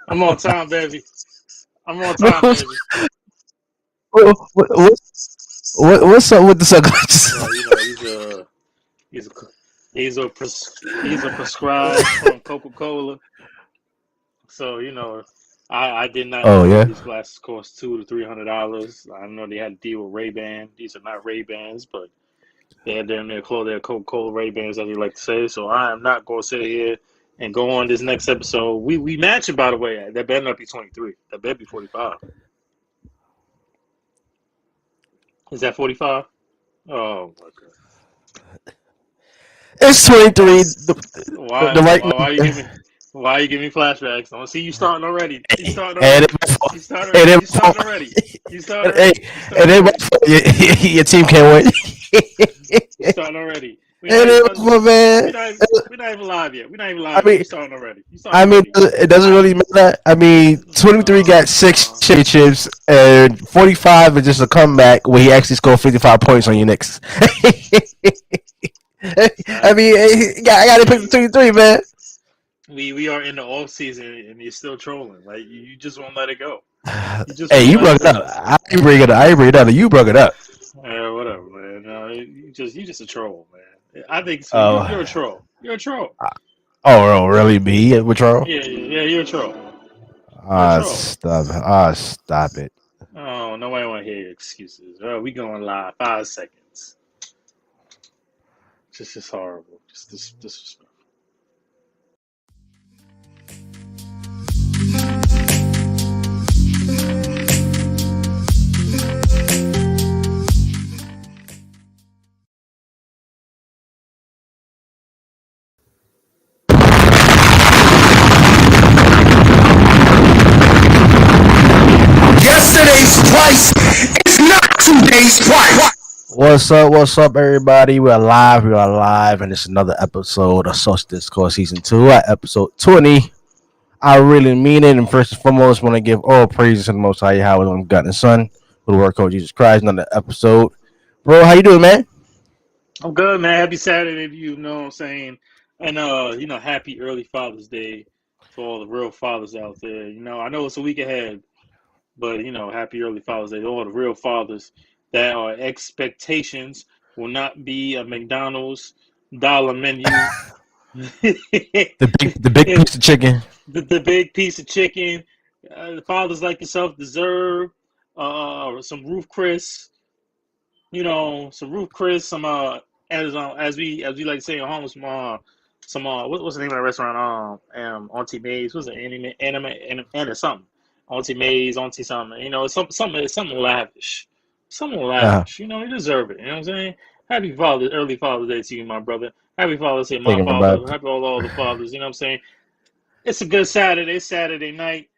I'm on time, baby. I'm on time, baby. What's up with the sunglasses? Well, he's a he's a prescribed from Coca-Cola. So I did not Oh know yeah. these glasses cost $200 to $300. I know they had to deal with Ray-Bans. These are not Ray-Bans, but they had them their clothes, their Coca-Cola Ray-Bans, as they like to say. So I am not going to sit here and go on this next episode. We matching, by the way. That better not be 23. That better be 45. Is that 45? Oh my god. It's 23. Why The right why you number. give me why you give me flashbacks? I see you starting already. You starting And already. it my fault. You started And it you my fault. starting already. You starting Hey, already. You and starting it my already. fault. Your team can't win. You starting already. We're not And even it my fault, man. we're not even live yet. We're not even I live yet. mean, You starting already. You starting I mean, already. it doesn't I really matter. I mean, 23 got six uh championships, and 45 is just a comeback where he actually scored 55 points on your Knicks. I Zach, mean, I got to pick the we 23, man. we are in the off season and you're still trolling. Like you just won't let it go. You just Hey, won't you let it brought it go. up. I didn't bring it up. I didn't bring it up. You brought it up. Yeah, whatever, man. No, you just a troll, man. I think so. You're a Oh, troll. You're a troll. oh, really? Me? What's wrong? Yeah. You're a troll. You're a troll. Stop it. Ah, stop it. Oh, nobody want to hear your excuses. Oh, we going live 5 seconds. Just horrible. Just disrespectful. Yesterday's price is not today's price. What's up? What's up, everybody? We're live. We are live, and it's another episode of Saucy Discourse Season 2 at episode 20. I really mean it, and first and foremost, want to give all praises to the Most High Yahweh, on God and Son, for the work of Jesus Christ. Another episode, bro. How you doing, man? I'm good, man. Happy Saturday to you. You know what I'm saying? And happy early Father's Day to all the real fathers out there. I know it's a week ahead, but happy early Father's Day to all the real fathers that our expectations will not be a McDonald's dollar menu. The big piece of chicken. The big piece of chicken. The fathers like yourself deserve some roof Chris. Some roof Chris. Some as we like to say in home, some what's the name of that restaurant? Auntie Mae's. What's it? Anime something. Auntie Mae's, Auntie something. Something lavish. Something Uh, lavish. You deserve it. You know what I'm saying? Happy early Father's Day to you, my brother. Happy Father's Day, my thinking father. about. Happy all the fathers. You know what I'm saying? It's a good Saturday. Saturday night.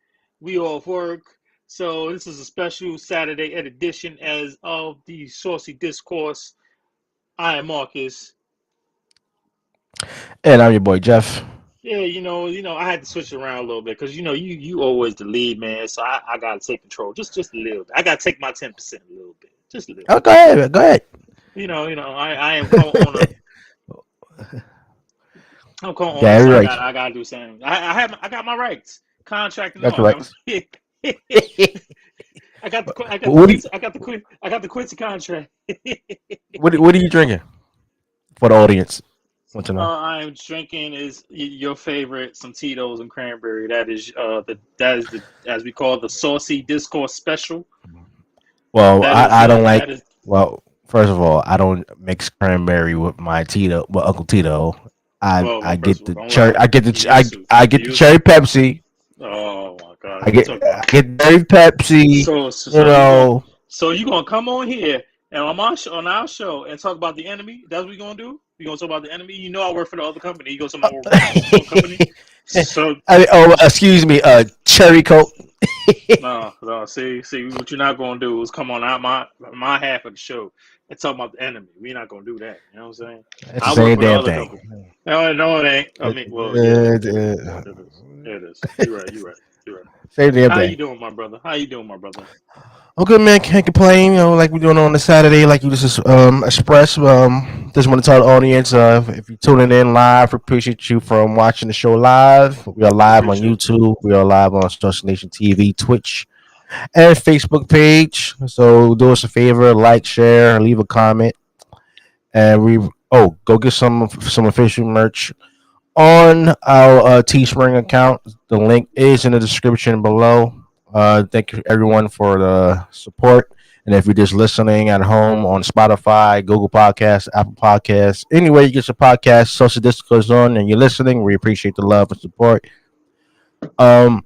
We off work. So this is a special Saturday edition as of the Saucy Discourse. I am Marcus. And I'm your boy Jeff. Yeah, I had to switch it around a little bit because you always the lead man, so I gotta take control just a little bit. I gotta take my 10% a little bit, just a little Oh, bit. go ahead, go ahead. I am co-owner. I'm Yeah, co-owner, so you're I right. got I gotta do something. I got my rights, contract and That's all. correct. What I got the Quincy contract. what are you drinking for the audience? Want to know? I'm drinking is your favorite, some Tito's and cranberry. That is the as we call it, the Saucy Discourse special. Well, That is I don't like. that is Well, first of all, I don't mix cranberry with my Tito, with Uncle Tito. well, I first get of all, the don't cherry. lie. I get the You used to. I You get the used to. cherry Pepsi. Oh my God, I you get talk about I get cherry Pepsi. You know. so you gonna come on here and on our show and talk about the enemy? That's what we gonna do? We gonna talk about the enemy? I work for the other company. You go to my work for the other company. So Excuse me. Cherry Coke. no. See, what you're not gonna do is come on out my half of the show and talk about the enemy. We're not gonna do that. You know what I'm saying? It's the I work same for the damn other thing. company. No, it ain't. I It, mean, well, yeah, it, it is. it, It is. It is. You're right. You're right. You're right. Same damn How you thing. doing, my brother? How you doing, my brother? Oh, good man, can't complain. Like we're doing on the Saturday, like you just expressed. Just want to tell the audience, if you're tuning in live, we appreciate you from watching the show live. We are live on Appreciate you. YouTube. We are live on Social Nation TV, Twitch, and Facebook page. So do us a favor, like, share, leave a comment, and go get some official merch on our Teespring account. The link is in the description below. Thank you everyone for the support. And if you're just listening at home on Spotify, Google Podcasts, Apple Podcasts, anywhere you get your podcast, Social Discourse on, and you're listening, we appreciate the love and support. Um,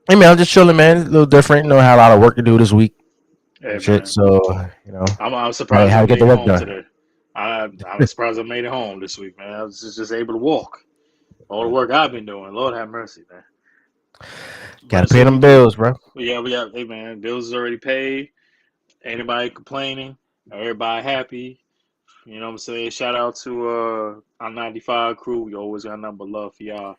hey man, I'm just chilling, man. It's a little different. Had a lot of work to do this week Hey and shit. man, So I'm I surprised had I to get made the it work home done. today. I'm surprised I made it home this week, man. I was just able to walk. All the work I've been doing, Lord have mercy, man. But Gotta it's pay what we them do. bills, bro. We got. Hey man, bills is already paid. Anybody complaining? Everybody happy? You know what I'm saying? Shout out to our 95 crew. We always got nothing but love for y'all.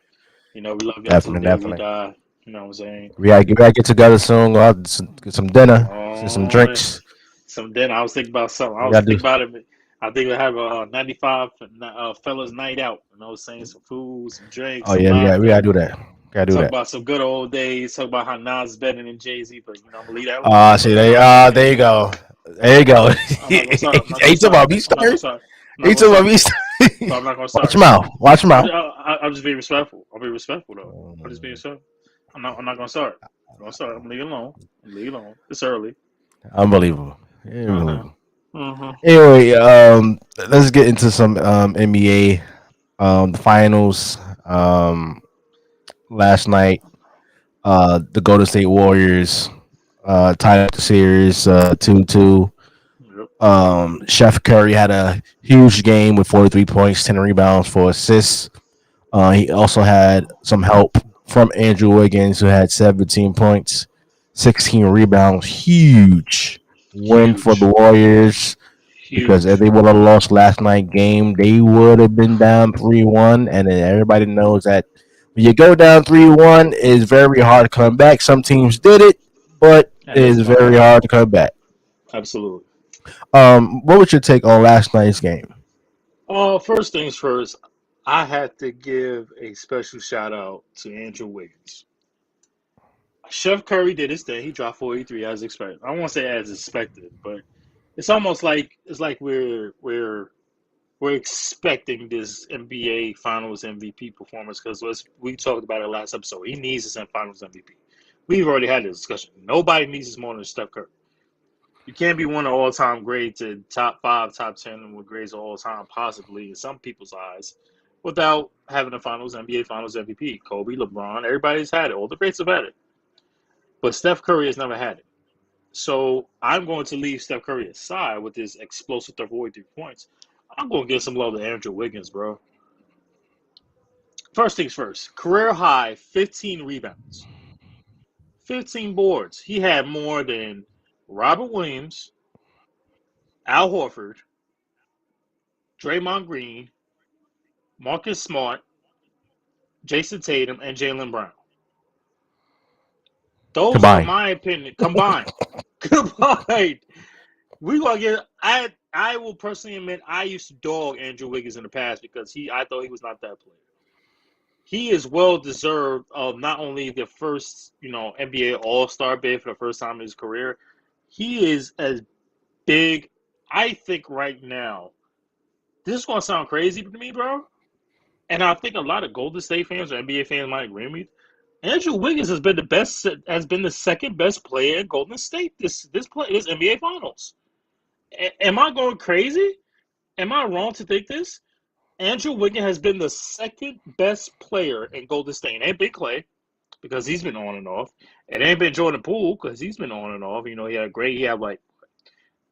You know, we love y'all till the Definitely, day we definitely. die. You know what I'm saying? We gotta get together soon. Go out, get some dinner, some Oh, drinks. some dinner. I was thinking about something. I We was gotta do. thinking about it. I think we'll have a 95 fellas night out. You know what I'm saying? Some food, some drinks, Oh some yeah, we gotta laughter. do that. Gotta do Talk that. about some good old days. Talk about how Nas is better than Jay-Z. But, you know, I'm going to leave that alone. See there you go. There you go. I'm not gonna start. I'm not gonna Ain't talking start. about me I'm not gonna start. start. I'm not Ain't gonna talking about start. me start. But I'm not gonna Watch start. your mouth. Watch your mouth. I'm just being respectful. I'll be respectful though. I'm just being Mm, respectful. I'm not gonna start. I'm gonna start. I'm gonna leave it alone. I'm gonna leave it alone. It's early. Unbelievable. Uh huh. Unbelievable. Uh huh. Anyway, let's get into some NBA the finals. Last night, the Golden State Warriors tied up the series 2-2. Yep. Chef Curry had a huge game with 43 points, 10 rebounds, 4 assists. He also had some help from Andrew Wiggins, who had 17 points, 16 rebounds. Huge win for the Huge. Warriors because if Huge. they would have lost last night game, they would have been down 3-1. And then everybody knows that when you go down 3-1, it's very hard to come back. Some teams did it, but And it it's is not very gonna hard to happen. come back. Absolutely. What was your take on last night's game? First things first. I had to give a special shout out to Andrew Wiggins. Chef Curry did his thing. He dropped 43 as expected. I won't say as expected, but it's almost like we're expecting this NBA Finals MVP performance because we talked about it last episode. He needs to send Finals MVP. We've already had this discussion. Nobody needs this more than Steph Curry. You can't be one of all-time grades to top five, top 10 with grades of all time, possibly in some people's eyes, without having a Finals NBA Finals MVP. Kobe, LeBron, everybody's had it. All the greats have had it, but Steph Curry has never had it. So I'm going to leave Steph Curry aside with his explosive 43 points. I'm going to give some love to Andrew Wiggins, bro. First things first, career high 15 rebounds, 15 boards. He had more than Robert Williams, Al Horford, Draymond Green, Marcus Smart, Jason Tatum, and Jalen Brown. Those are Combined. my opinion combined. Combined. We gonna get. I will personally admit I used to dog Andrew Wiggins in the past because I thought he was not that player. He is well deserved of not only the first NBA All Star bid for the first time in his career. He is as big. I think right now. This is gonna sound crazy to me, bro. And I think a lot of Golden State fans or NBA fans might agree with me. Andrew Wiggins has been the second best player in Golden State this NBA Finals. Am I going crazy? Am I wrong to think this? Andrew Wiggins has been the second best player in Golden State. It ain't been Clay because he's been on and off. It ain't been Jordan Poole because he's been on and off. He had like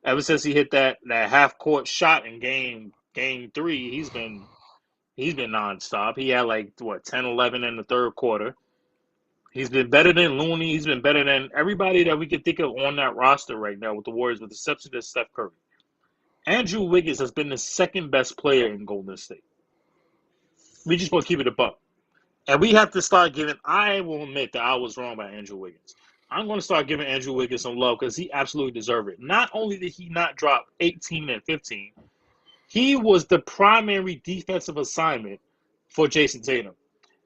ever since he hit that half court shot in game three, he's been nonstop. He had like 10, 11 in the third quarter. He's been better than Looney. He's been better than everybody that we can think of on that roster right now with the Warriors, with the exception of Steph Curry. Andrew Wiggins has been the second best player in Golden State. We just want to keep it a buck. And we have to start giving. I will admit that I was wrong about Andrew Wiggins. I'm going to start giving Andrew Wiggins some love because he absolutely deserved it. Not only did he not drop 18 and 15, he was the primary defensive assignment for Jason Tatum.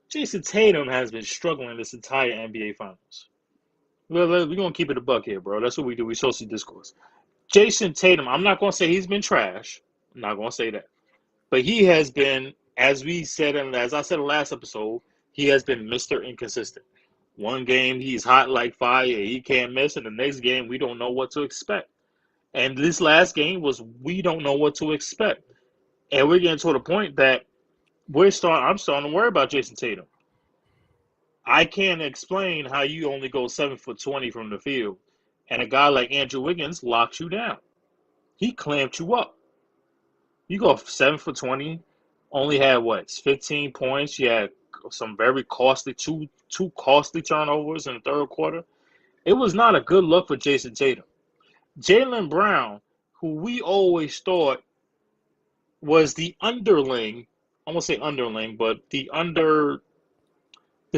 Jason Tatum has been struggling this entire NBA Finals. We're going to keep it a buck here, bro. That's what we do. We Saucy Discourse. Jason Tatum, I'm not going to say he's been trash. I'm not going to say that. But he has been, as we said, and as I said in the last episode, he has been Mr. Inconsistent. One game, he's hot like fire. He can't miss. And the next game, we don't know what to expect. And this last game was we don't know what to expect. And we're getting to the point that I'm starting to worry about Jason Tatum. I can't explain how you only go 7'20" from the field, and a guy like Andrew Wiggins locks you down. He clamped you up. You go 7'20", only had 15 points. You had some very costly two costly turnovers in the third quarter. It was not a good look for Jason Tatum. Jaylen Brown, who we always thought was the underling, I won't say underling, but the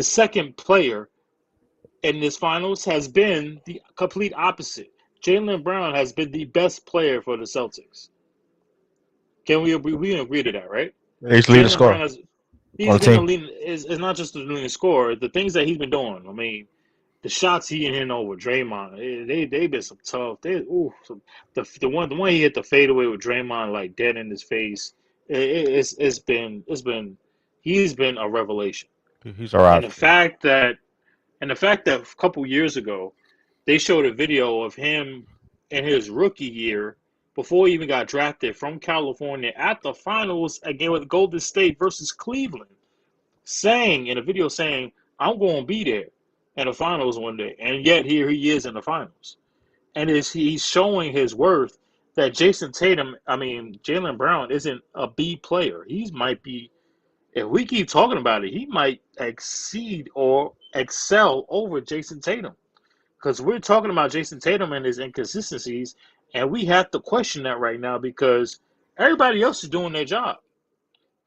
second player in this finals has been the complete opposite. Jaylen Brown has been the best player for the Celtics. Can we agree to that, right? He's leading the score. He's been a leading. It's not just the leading scorer. The things that he's been doing. I mean, the shots he hitting over Draymond, they've been some tough. The one he hit the fadeaway with Draymond like dead in his face. He's been a revelation. He's all right. And the fact that a couple years ago, they showed a video of him in his rookie year before he even got drafted from California at the finals again with Golden State versus Cleveland, saying, I'm going to be there in the finals one day. And yet here he is in the finals. And he's showing his worth that Jaylen Brown isn't a B player. He might be, if we keep talking about it, he might exceed or excel over Jason Tatum. Because we're talking about Jason Tatum and his inconsistencies, and we have to question that right now because everybody else is doing their job.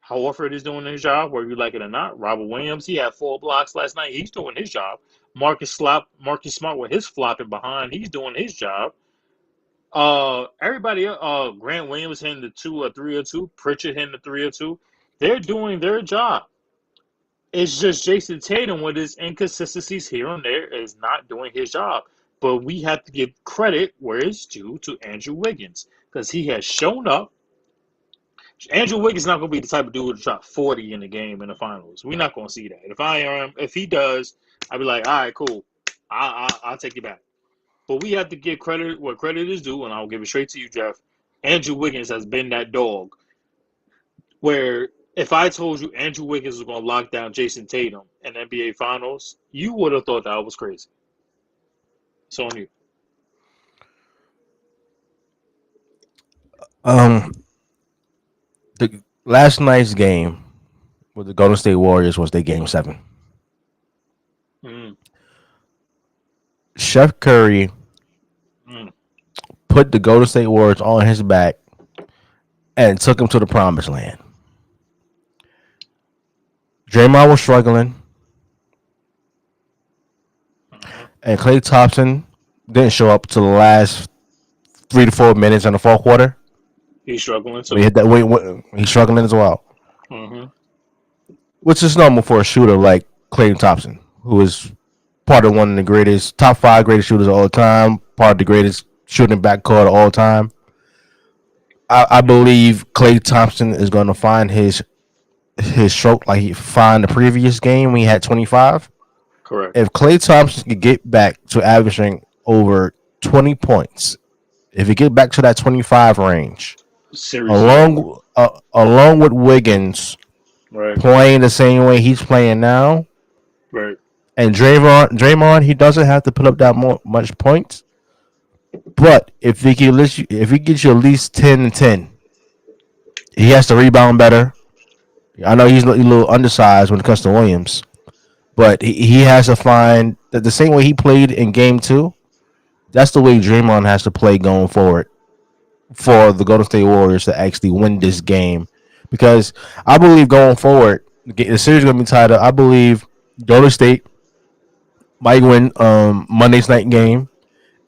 Horford is doing his job, whether you like it or not. Robert Williams, he had 4 blocks last night. He's doing his job. Marcus Smart with his flopping behind, he's doing his job. Everybody else, Grant Williams hitting the 2 or 3 or 2. Pritchard hitting the 3 or 2. They're doing their job. It's just Jason Tatum with his inconsistencies here and there is not doing his job. But we have to give credit where it's due to Andrew Wiggins because he has shown up. Andrew Wiggins is not going to be the type of dude to drop 40 in the game in the finals. We're not going to see that. If he does, I'll be like, all right, cool. I'll take you back. But we have to give credit where credit is due, and I'll give it straight to you, Jeff. Andrew Wiggins has been that dog where if I told you Andrew Wiggins was going to lock down Jason Tatum in NBA Finals, you would have thought that I was crazy. It's on you. The last night's game with the Golden State Warriors was their game 7. Chef Curry put the Golden State Warriors on his back and took him to the promised land. Draymond was struggling, and Klay Thompson didn't show up to the last 3 to 4 minutes in the fourth quarter. He's struggling. So he's struggling as well, which is normal for a shooter like Klay Thompson, who is part of one of the greatest, top 5 greatest shooters of all time, part of the greatest shooting backcourt of all time. I believe Klay Thompson is going to find his stroke like he found the previous game when he had 25. Correct. If Klay Thompson could get back to averaging over 20 points, if he get back to that 25 range, along with Wiggins playing the same way he's playing now, right? And Draymond, he doesn't have to put up that much points, but if he gets you at least 10 and 10, he has to rebound better. I know he's a little undersized when it comes to Williams, but he has to find that the same way he played in Game 2. That's the way Draymond has to play going forward for the Golden State Warriors to actually win this game. Because I believe going forward, The series is gonna be tied up. I believe Golden State might win Monday's night game,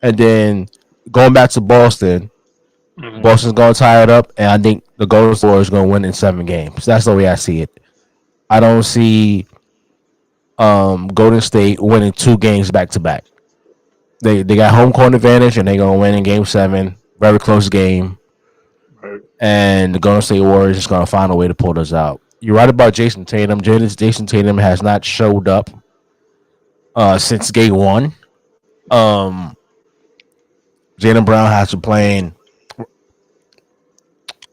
and then going back to Boston, Hmm. Boston's gonna tie it up, and I think the Golden State Warriors gonna win in 7 games. That's the way I see it. I don't see Golden State winning 2 games back to back. They got home court advantage, and they gonna win in Game 7. Very close game, Right. and the Golden State Warriors is gonna find a way to pull this out. You're right about Jason Tatum. Jason Tatum has not showed up since Game 1. Um, Jaylen Brown has been playing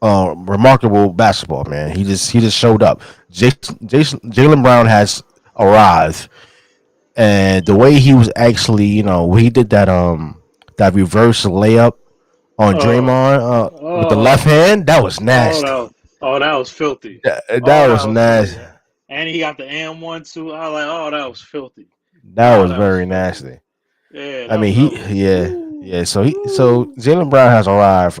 remarkable basketball, man. He just showed up. Jaylen Brown has arrived, and the way he was actually, when he did that reverse layup on Oh, Draymond with the left oh, hand, that was oh, nasty. that was filthy. That Oh, that was was nasty. filthy. And he got the M1 too. I was like, oh, that was filthy. That Oh, was that was very filthy. nasty. Yeah, I mean, that he, was. yeah, Ooh, yeah. So ooh. Jaylen Brown has arrived.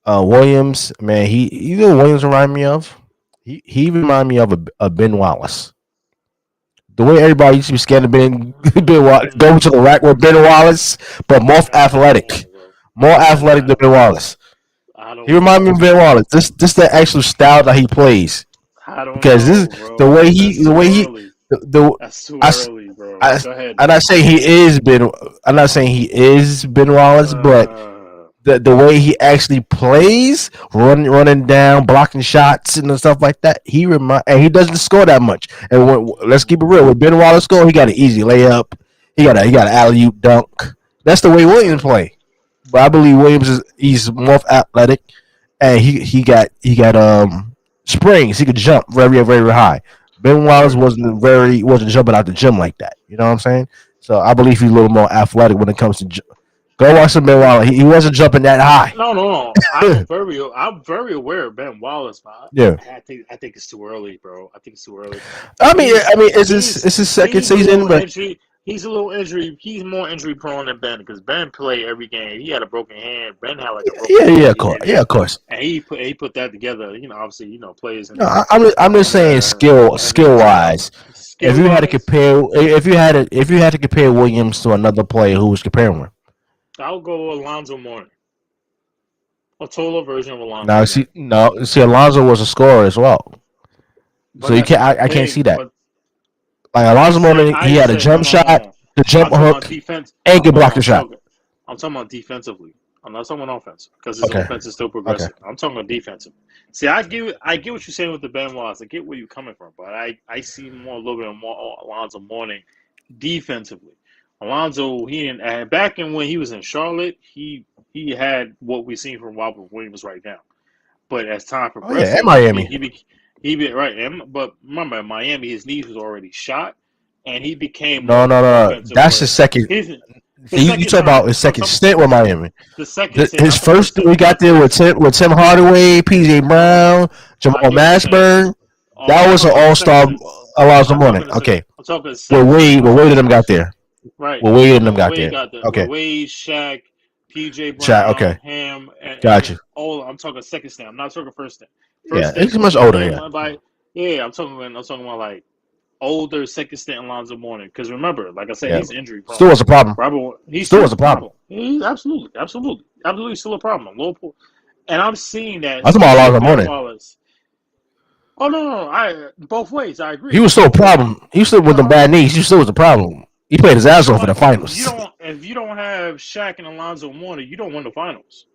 Williams, man, you know what Williams remind me of. He remind me of a Ben Wallace. The way everybody used to be scared of Ben Wallace, go to the rack with Ben Wallace, but more I don't athletic, know, bro. more athletic than Ben Wallace. I He don't remind me of know, Ben bro. Wallace. This the actual style that he plays I don't because this know, the bro. way That's the too way he early. the That's too I, early, bro. I Go ahead, I'm not though. saying he is Ben. I'm not saying he is Ben Wallace, but Uh, the way he actually plays, running down, blocking shots and stuff like that, and he doesn't score that much. And let's keep it real, when Ben Wallace score, he got an easy layup, he got an alley oop dunk. That's the way Williams right. play. But I believe Williams he's more athletic, and he got springs. He could jump very very high. Ben Wallace Right. wasn't jumping out the gym like that. You know what I'm saying? So I believe he's a little more athletic when it comes to. Go watch some Ben Wallace. He wasn't jumping that high. No, no, no. I'm very aware of Ben Wallace, but Yeah. I think it's too early, bro. I think it's too early. I mean, He's it's his second he's a season, little but injury. He's a little injury. He's more injury prone than Ben because Ben played every game. He had a broken hand. Ben had like a broken yeah, hand, of course, yeah, of course. and he put that together. Obviously, players No, I'm just saying in the skill gym, wise. If skill you had to wise. compare, if you had to compare Williams to another player, who was comparing with? I'll go Alonzo Mourning, a taller version of Alonzo Now, see, Mourning. no, see, Alonzo was a scorer as well, so But you that's can't. not the I can't see thing. that. But Like Alonzo Mourning, he had a no, jump no, no, shot, no. the jump I'm talking about hook, defense. and could No, block the shot. I'm talking about defensively. I'm not talking about offense because his Okay, offense is still okay. progressive. I'm talking about defensive. See, I get what you're saying with the Ben Wallace. I get where you're coming from, but I see more a little bit more Alonzo Mourning defensively. Alonzo, he didn't back in when he was in Charlotte, he had what we've seen from Robert Williams right now. But as time Oh yeah, and progresses, Miami. he be right. But remember, in Miami, his knees was already shot, and he became more No, of no, an no, no. offensive That's his player. second. His You second talk about time. his second stint with Miami. The second stint. His Not the first first we stint. got Not the there first stint. with Tim Hardaway, PJ No, Brown, I Jamal get what you're saying. Mashburn. Oh, That was an I'm talking all the second star stint. Alonzo I'm Mourning. talking the second. Okay. I'm talking the Well second stint. I'm not Wade talking of the them got first stint. there. Right. Well I'm Wade of talking them when got Wade there. got there. With Okay. Wade, Shaq, PJ Chat, Brown, okay. him, and Got you. all. I'm talking second stint. I'm not talking first stint. First Yeah. stint He's much was older, him. yeah. Yeah, I'm talking about like older second stint Alonzo Mourning. Because remember, like I said, Yeah. he's injury Still prone. was a problem. He's Still still was a a problem. problem. He's absolutely still a problem. And I'm seeing that, I'm talking about especially with Alonzo Ben Mourning. Wallace. Oh no, I both ways. I He agree. was still a Both ways. problem. He was still with the bad knees. He still was a problem. He played his ass off in the But finals. if you don't have Shaq and Alonzo Mourning, you don't win the finals.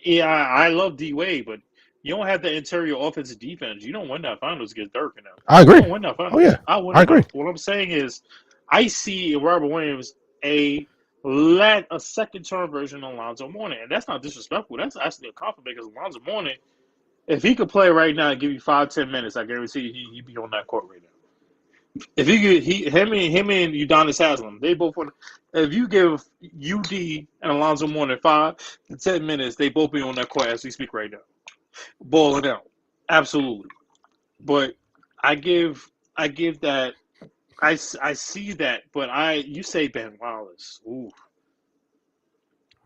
Yeah, I love D Wade, but you don't have the interior offensive defense. You don't win that finals against Dirk and them. I You agree. don't win that Oh yeah. finals. I I wouldn't agree. know. What I'm saying is, I see in Robert Williams a second term version of Alonzo Mourning, and that's not disrespectful. That's actually a compliment because Alonzo Mourning, if he could play right now and give you 5-10 minutes, I guarantee you he'd be on that court right now. If he could, him and Udonis Haslam, they both want. If you give UD and Alonzo Mourning 5 to 10 minutes, they both be on that court as we speak right now, balling out. Absolutely, but I give that I see that, but you say Ben Wallace. Ooh,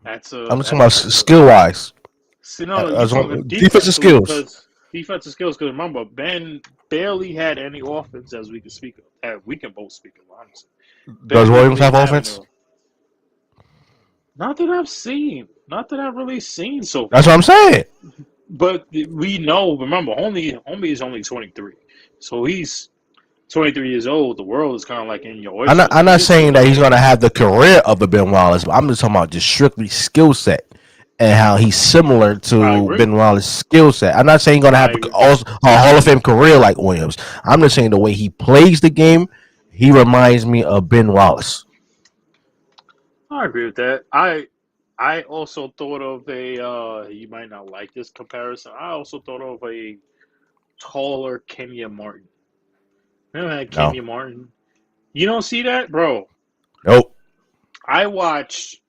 I'm talking about skill wise. see, no, you're As talking defensive defensively skills. because Defensive skills. Because remember, Ben barely had any offense as we can speak of. We can both speak of, honestly. Does Williams have offense? Not that I've seen. Not that I've really seen so far. That's what I'm saying. But we know, remember, homie is only 23. So he's 23 years old. The world is kind of like in your oyster. I'm not saying that he's going to have the career of a Ben Wallace, but I'm just talking about just strictly skill set and how he's similar to Ben Wallace's skill set. I'm not saying he's going to have a Hall of Fame career like Williams. I'm just saying the way he plays the game, he reminds me of Ben Wallace. I agree with that. I also thought of a you might not like this comparison. I also thought of a taller Kenya Martin. Remember that Kenya Martin? You don't see that, bro? Nope. I watched,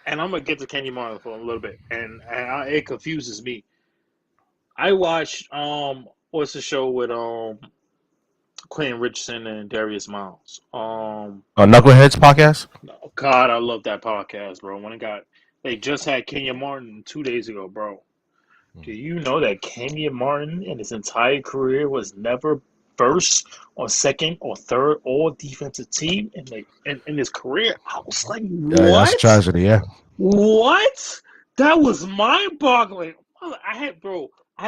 and I'm gonna get to Kenya Martin for a little bit, and it confuses me. I watched what's the show with Clinton Richardson and Darius Miles. Knuckleheads podcast. God, I love that podcast, bro. They just had Kenya Martin 2 days ago, bro. Do you know that Kenya Martin in his entire career was never first or second or third all defensive team in his career? I was like, what? Yeah, that's a tragedy, yeah. What? That was mind-boggling. I had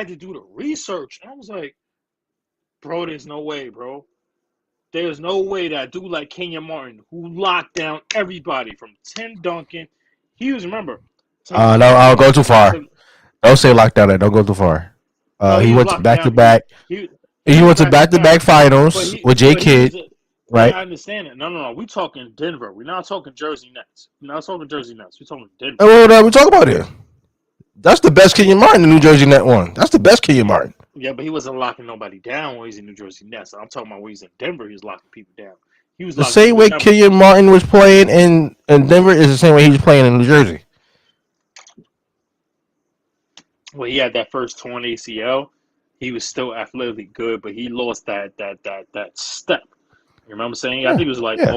to do the research. And I was like, bro, there's no way, bro. There's no way that a dude like Kenya Martin, who locked down everybody from Tim Duncan, he was, remember. No, I'll go too far. Don't say lockdown. Don't go too far. He went to back-to-back. He went to back-to-back finals with J. Kidd, right? I understand it. No. We're talking Denver. We're not talking Jersey Nets. We're talking Denver. What are we talking about here? That's the best Kenya Martin the New Jersey Net won. That's the best Kenya Martin. Yeah, but he wasn't locking nobody down when he's in New Jersey Nets. I'm talking about when he's in Denver, he was locking people down. He was the same way Kenya Martin was playing in Denver is the same way he was playing in New Jersey. Well, he had that first torn ACL. He was still athletically good, but he lost that step. You remember saying? I think it was like, I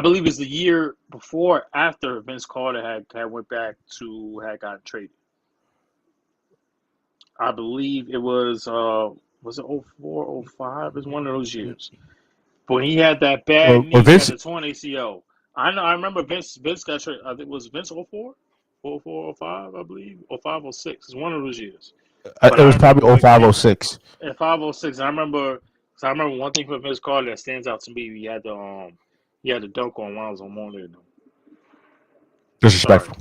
believe it was the year before, after Vince Carter had went back had gotten traded. I believe it was it 04, 05? It was one of those years. But he had that bad knee, Vince, had a torn ACL. I know. I remember Vince got traded. I think it was Vince 04? 04, 05, I believe. 05, 06. It's one of those years. It was probably 05, 06. 05, 06. I remember one thing from Vince Carter that stands out to me. He had the dunk on Miles on Morning. Disrespectful.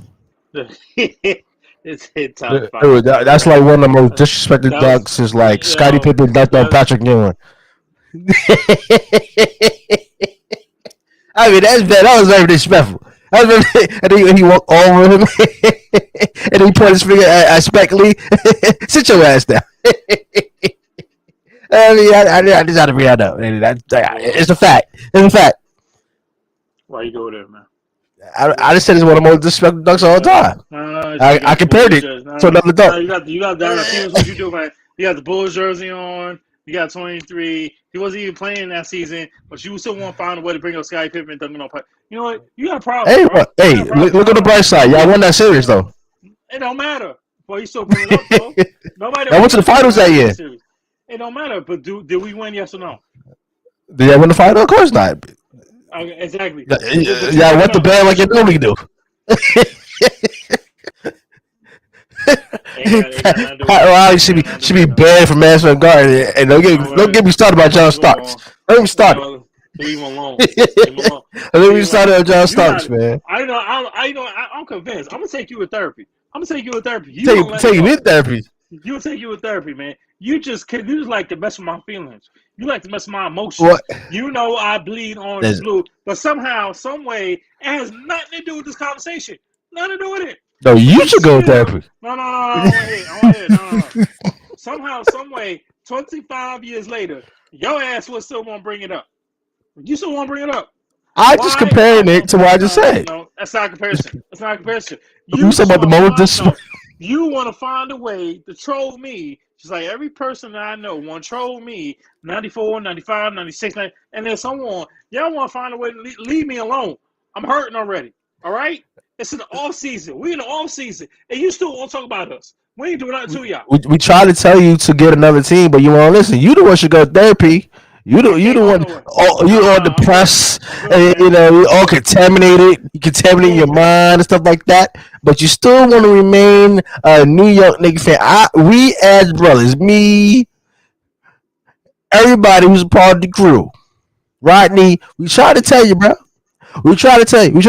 It's hit top 5. That's like one of the most disrespected dunks is like Scottie Pippen dunked on Patrick Ewing. I mean, that's bad. That was very disrespectful. And then he walked over him, and then he pointed his finger at Spike Lee. Sit your ass down. I mean, I just had to bring that up. It's a fact. It's a fact. Why you go there, man? I just said it's one of the most disrespectful dunks of all time. I compared it to another dunk. You got that. What you do, man? You got the Bulls jersey on. You got 23. He wasn't even playing that season, but you still want to find a way to bring up Scottie Pippen dunking on. You know what? You got a problem. Look at the bright side. Y'all won that series, though. It don't matter. Boy, you still bring it up, though. Nobody. I went to the finals that year. It don't matter. But did we win? Yes or no? Did y'all win the final? Of course not. Okay, exactly. Y'all went the band like you normally do. Riley should be banned from Madison Garden, and don't get me started about John Starks. Don't get me started. Leave him alone. Let me start on John Starks, man. I'm convinced. I'm gonna take you with therapy. You take me with therapy. You'll take you with therapy, man. You just like to mess with my feelings. You like to mess with my emotions. What? You know I bleed orange blue, but somehow, some way, it has nothing to do with this conversation. Nothing to do with it. No, you should go to therapy. No. No. Somehow, some way, 25 years later, your ass will still want to bring it up. You still want to bring it up. Just comparing it to what I just said. No, that's not a comparison. You said about the moment this. You want to find a way to troll me, just like every person that I know want to troll me, 94, 95, 96, 90, and then someone, y'all want to find a way to leave me alone. I'm hurting already, all right? It's in the off season. We in the off season, and you still won't talk about us. We ain't doing nothing to y'all. We try to tell you to get another team, but you won't listen. You the one should go to therapy. You the one. You on the press, and you all contaminated. You contaminate your mind and stuff like that. But you still want to remain a New York Knicks fan. We as brothers, me, everybody who's a part of the crew, Rodney. We try to tell you, bro. We try to tell you.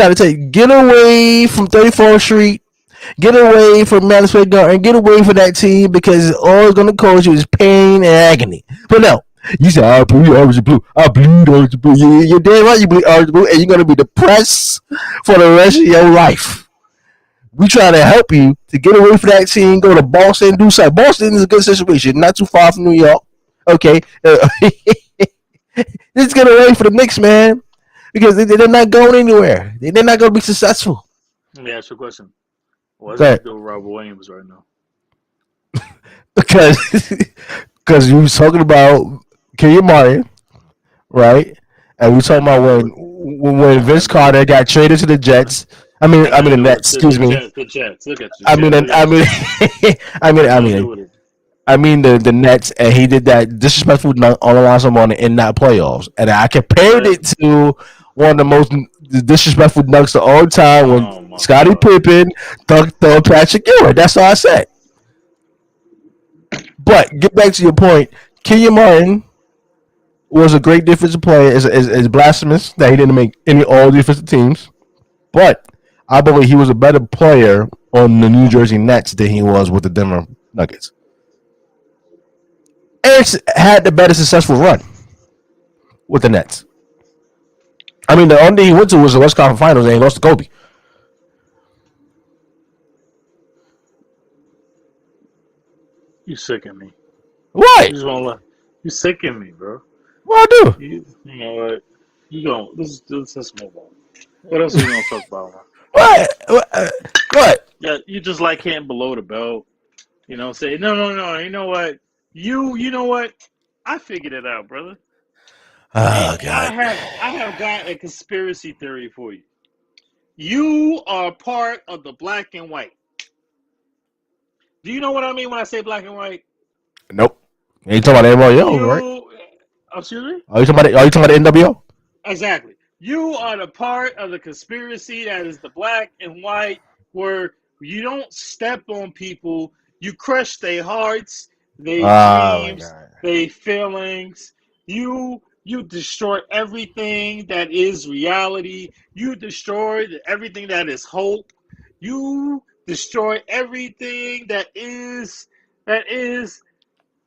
Get away from 34th Street. Get away from Madison Square Garden. Get away from that team because all it's going to cause you is pain and agony. But no, you say, I bleed orange and blue. I bleed orange and blue. You're damn right you bleed orange and blue, and you're going to be depressed for the rest of your life. We try to help you to get away from that team, go to Boston, do something. Boston is a good situation, not too far from New York. Okay. Just get away from the Knicks, man, because they're not going anywhere. They're not going to be successful. Let me ask you a question. What's up with Robert Williams right now? Because you was talking about Kenyon Martin, right? And we talking about when Vince Carter got traded to the Jets. I mean the Nets. Excuse me. The Jets. Look at you. I mean the Nets, and he did that disrespectful dunk on Alonzo Mourning in that playoffs, and I compared it to one of the most disrespectful dunks of all time when Scottie Pippen dunked Patrick Ewing. That's all I said. But get back to your point. Kenyon Martin was a great defensive player. It's blasphemous that he didn't make any all defensive teams. But I believe he was a better player on the New Jersey Nets than he was with the Denver Nuggets. Eric had the better successful run with the Nets. I mean, the only thing he went to was the West Conference Finals, and he lost to Kobe. You sicken me. What? You sicken me, bro. What I do? You know what? Let's move on. What else are you gonna talk about? What? Yeah, you just like hitting below the belt. Say no. You know what? You know what? I figured it out, brother. Oh, God. I have got a conspiracy theory for you. You are part of the black and white. Do you know what I mean when I say black and white? Nope. You talking about everybody else, right? Excuse me? Are you talking about the NWO? Exactly. You are the part of the conspiracy that is the black and white, where you don't step on people, you crush their hearts, their dreams, their feelings. You destroy everything that is reality. You destroy everything that is hope. You destroy everything that is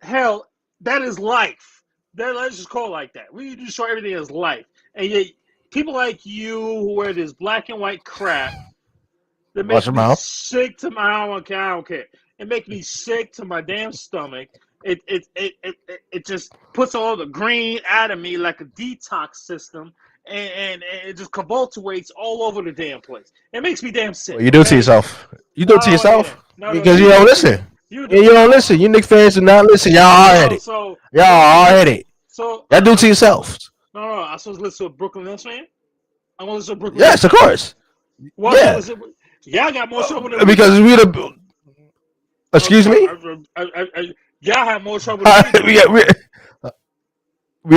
hell. That is life. Let's just call it like that. We destroy everything as life. And yet, people like you who wear this black and white crap that makes me sick to my I don't care. It makes me sick to my damn stomach. It just puts all the green out of me like a detox system, and it just convoltulates all over the damn place. It makes me damn sick. Well, you do it to yourself. You do it to yourself because you don't listen. You don't listen. You Knicks fans do not listen. Y'all hard headed. Y'all hard headed. So y'all do it to yourself. No. I'm supposed to listen to a Brooklyn Nets fan. I'm gonna listen to Brooklyn. Yes, of course. Yeah. Y'all got more trouble than because we the. Excuse me. Y'all have more trouble than we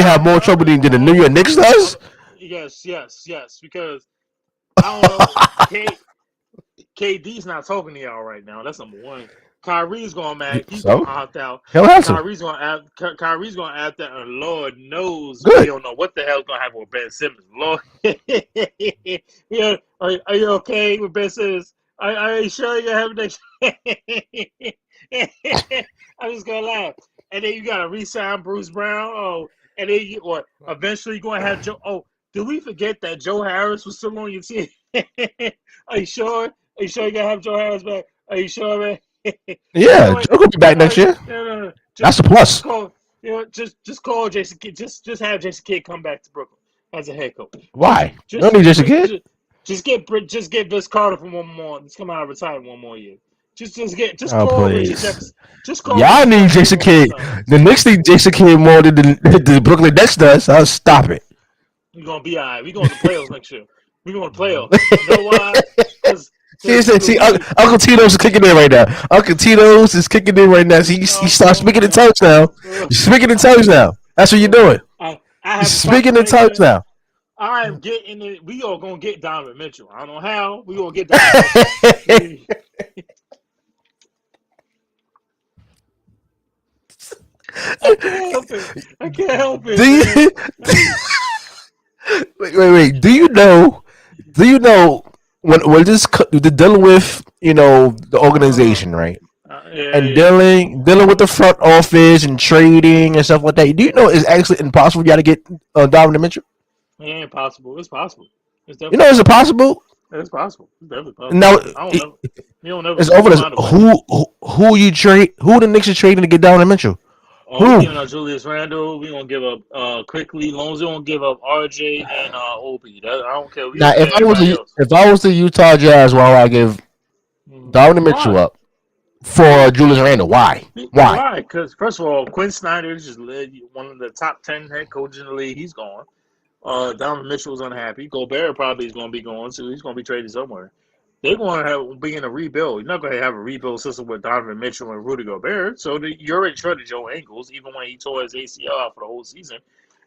have more trouble than the New York Knicks does? Yes. Because I don't know. KD's not talking to y'all right now. That's number one. Kyrie's going mad. He's going to opt out. Kyrie's going to opt out, and Lord knows we don't know what the hell's going to happen with Ben Simmons. Lord, are you okay with Ben Simmons? Are you sure you're having next? I'm just gonna laugh. And then you gotta re-sign Bruce Brown. Oh, and then eventually you're gonna have Joe. Oh, did we forget that Joe Harris was still on your team? Are you sure? Are you sure you gotta have Joe Harris back? Are you sure, man? Yeah, Joe will be back next year. No. That's a plus. Just call Jason Kidd. Just have Jason Kidd come back to Brooklyn as a head coach. Why? You don't need Jason Kidd. Just get Vince Carter for one more. Let's come out and retire one more year. Just call Reggie Jackson. Just call. Y'all need Jason Kidd. The Knicks need Jason Kidd more than the Brooklyn Nets does. I'll stop it. We're gonna be alright. We're going to the playoffs next year. We going to playoffs. You know why? Because See, Uncle Tito's is kicking in right now. Uncle Tito's is kicking in right now. So he starts speaking in tongues now. You're speaking in tongues now. That's what you're doing. I have You're speaking in tongues now. I'm getting it. We are going to get Donovan Mitchell. I don't know how. We going to get Donovan Mitchell. I can't help it. Do you? Wait. Do you know when this dealing with the organization, right? And dealing with the front office and trading and stuff like that. Do you know it's actually impossible? You got to get Donovan Mitchell. It ain't possible. It's possible. It's impossible. It's possible. It's definitely possible. Now It's over this. Who you trade? Who the Knicks are trading to get Donovan Mitchell? We're giving up Julius Randle. We're gonna give up quickly. Lonzo gonna give up RJ and Obi. I don't care. Now, if I was the Utah Jazz, why would I give Donovan Mitchell up for Julius Randle? Why? Why? Because first of all, Quinn Snyder is just one of the top 10 head coaches in the league. He's gone. Donovan Mitchell's unhappy. Gobert probably is going to be gone, so he's going to be traded somewhere. They're going to be in a rebuild. You're not going to have a rebuild system with Donovan Mitchell and Rudy Gobert. So you already traded Joe Ingles, even when he tore his ACL out for the whole season.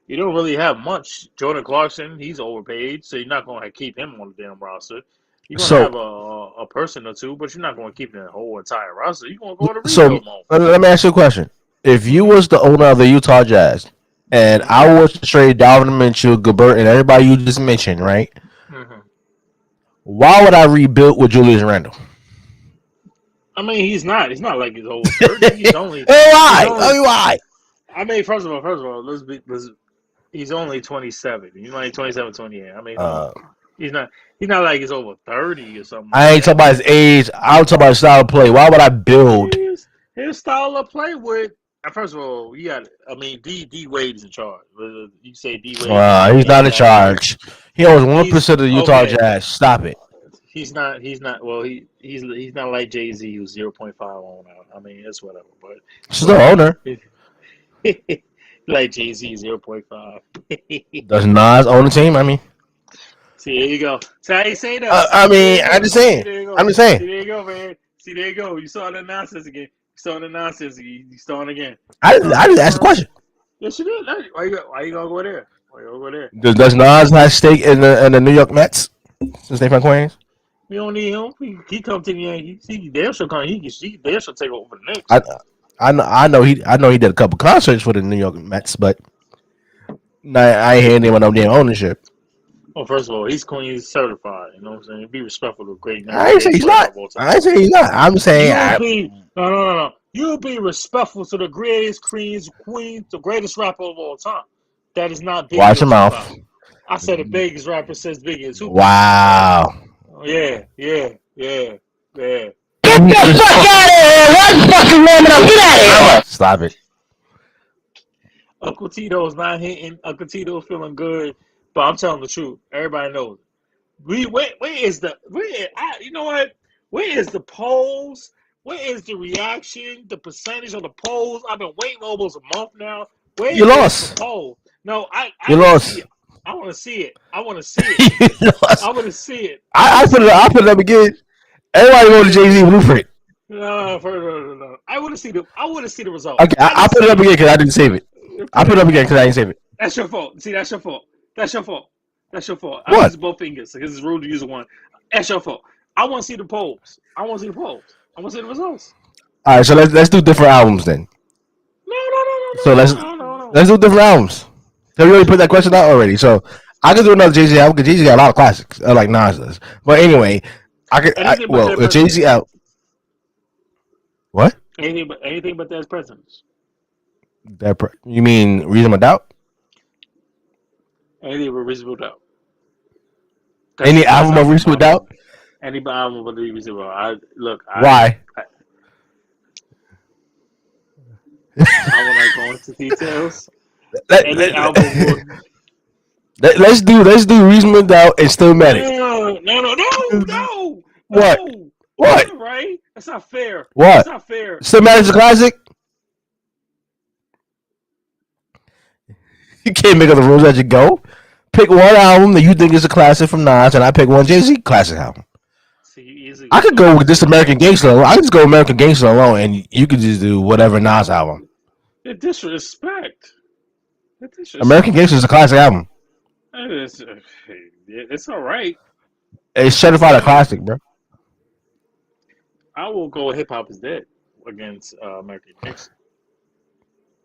You don't really have much. Jordan Clarkson, he's overpaid, so you're not going to keep him on the damn roster. You're going to have a person or two, but you're not going to keep the whole entire roster. You're going to go to rebuild mode. Let me ask you a question. If you was the owner of the Utah Jazz, and I was to trade Donovan Mitchell, Gobert, and everybody you just mentioned, right? Mm-hmm. Why would I rebuild with Julius Randle? I mean, he's not. He's not like he's old. He's only. Why? I mean, first of all, he's only 27. He's only 27, 28. I mean, he's not like he's over 30 or something. I ain't talking about his age. I'm talking about his style of play. Why would I build? His style of play with. First of all, D Wade is in charge. You say D Wade. He's not in charge. He owns 1% of the Utah Jazz. Stop it. He's not. Well, he's not like Jay-Z, who's 0.5 owner. I mean, it's whatever. But he's the owner. Like Jay-Z, 0.5. Does Nas own the team? I mean, see, there you go. So how you say that? I'm just saying. I'm just saying. See, there you go, man. See, there you go. You saw the nonsense again. You starting again. I just asked the question. Yes, you did. Why you gonna go there? Does Nas have stake in the New York Mets since they from Queens? We don't need him. He come to the Yankees. They should come. They should take over the Knicks. I know he did a couple concerts for the New York Mets, but I ain't hearing him on no damn ownership. Well, first of all, he's Queens certified. You know what I'm saying? Be respectful to great names. I ain't saying he's not. I'm saying no. You be respectful to the greatest Queens, the greatest rapper of all time. That is not Biggie. Watch your mouth. I said the biggest rapper since Biggie is who? Wow. Yeah. Get the fuck out of here! One fucking moment up. Get out of here! Stop it. Uncle Tito's not hitting. Uncle Tito's feeling good. But I'm telling the truth. Everybody knows. Where is the polls? Where is the reaction? The percentage of the polls? I've been waiting almost a month now. You lost. The poll? No, you lost. I want to see it. I want to see it. I want to see it. I put it up again. Everybody go to Jay-Z blueprint. No. I want to see the result. Okay, I put it up again because I didn't save it. I put it up again because I didn't save it. That's your fault. See, that's your fault. What? I use both fingers because it's rude to use one. That's your fault. I want to see the polls. I want to see the results. All right, so let's do different albums then. No. So let's do different albums. Have you already put that question out already? So I could do another Jay-Z album because Jay-Z got a lot of classics, like Nas does. But anyway, if Jay-Z out. What? Anything but that's presidents. You mean Reasonable Doubt? Anything but Reasonable Doubt. Any album of Reasonable Doubt? Any album of Reasonable Doubt. Why? I want to go into details. Let's do Reasonable Doubt and Stillmatic. No. What? No. What? That's not right. That's not fair. What? That's not fair. Stillmatic's a classic. You can't make up the rules as you go. Pick one album that you think is a classic from Nas, and I pick one Jay-Z classic album. See, you easily I go could go through with this American Gangster. I could just go American Gangster alone, and you could just do whatever Nas album. the disrespect. The American disrespect. Gangster is a classic album. It's all right. It's It's certified a definitely. classic, bro. I will go Hip Hop Is Dead against American Gangster.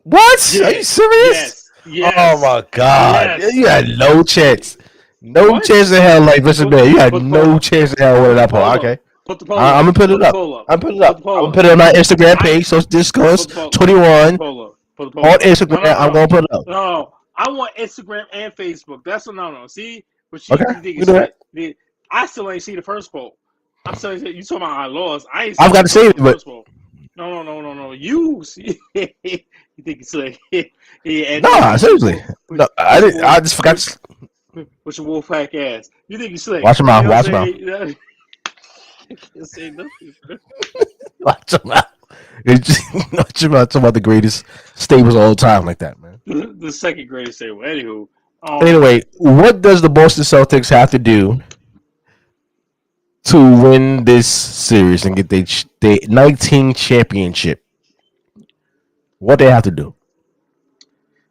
What? Are you Yes, serious? yes, Oh yes, my god! yes. You had no chance. No What? chance in hell. Like, listen, Put man, you had put the poll no up. chance in hell Put winning the that poll. poll up. Okay, Put the poll I'm up. gonna put Put it the up. poll up. I'm putting it Put up. the I'm poll gonna up. put it on my Instagram I page. Saucy put Discourse the poll. Put the 21 poll up. Put the on poll up. Instagram. I'm gonna put it up. No. I want Instagram and Facebook. That's a no. See, but Okay, you think we it's do that. slick? I still ain't see the first poll. I'm sorry. You talking about I lost? I ain't I've seen got the to save it, but first poll. No. You see? You think it's like yeah, and nah, seriously, with, no, I with your didn't. wolf I just forgot. with, with your wolf pack ass. You think you slick? Watch your You mouth. know what Watch I'm your mouth. saying? I can't say nothing, bro. Watch your mouth. Watch your mouth. Talking about the greatest staples of all time, like that, man. The second greatest say. Well, anywho, Anyway, what does the Boston Celtics have to do to win this series and get their 19 championship? What they have to do?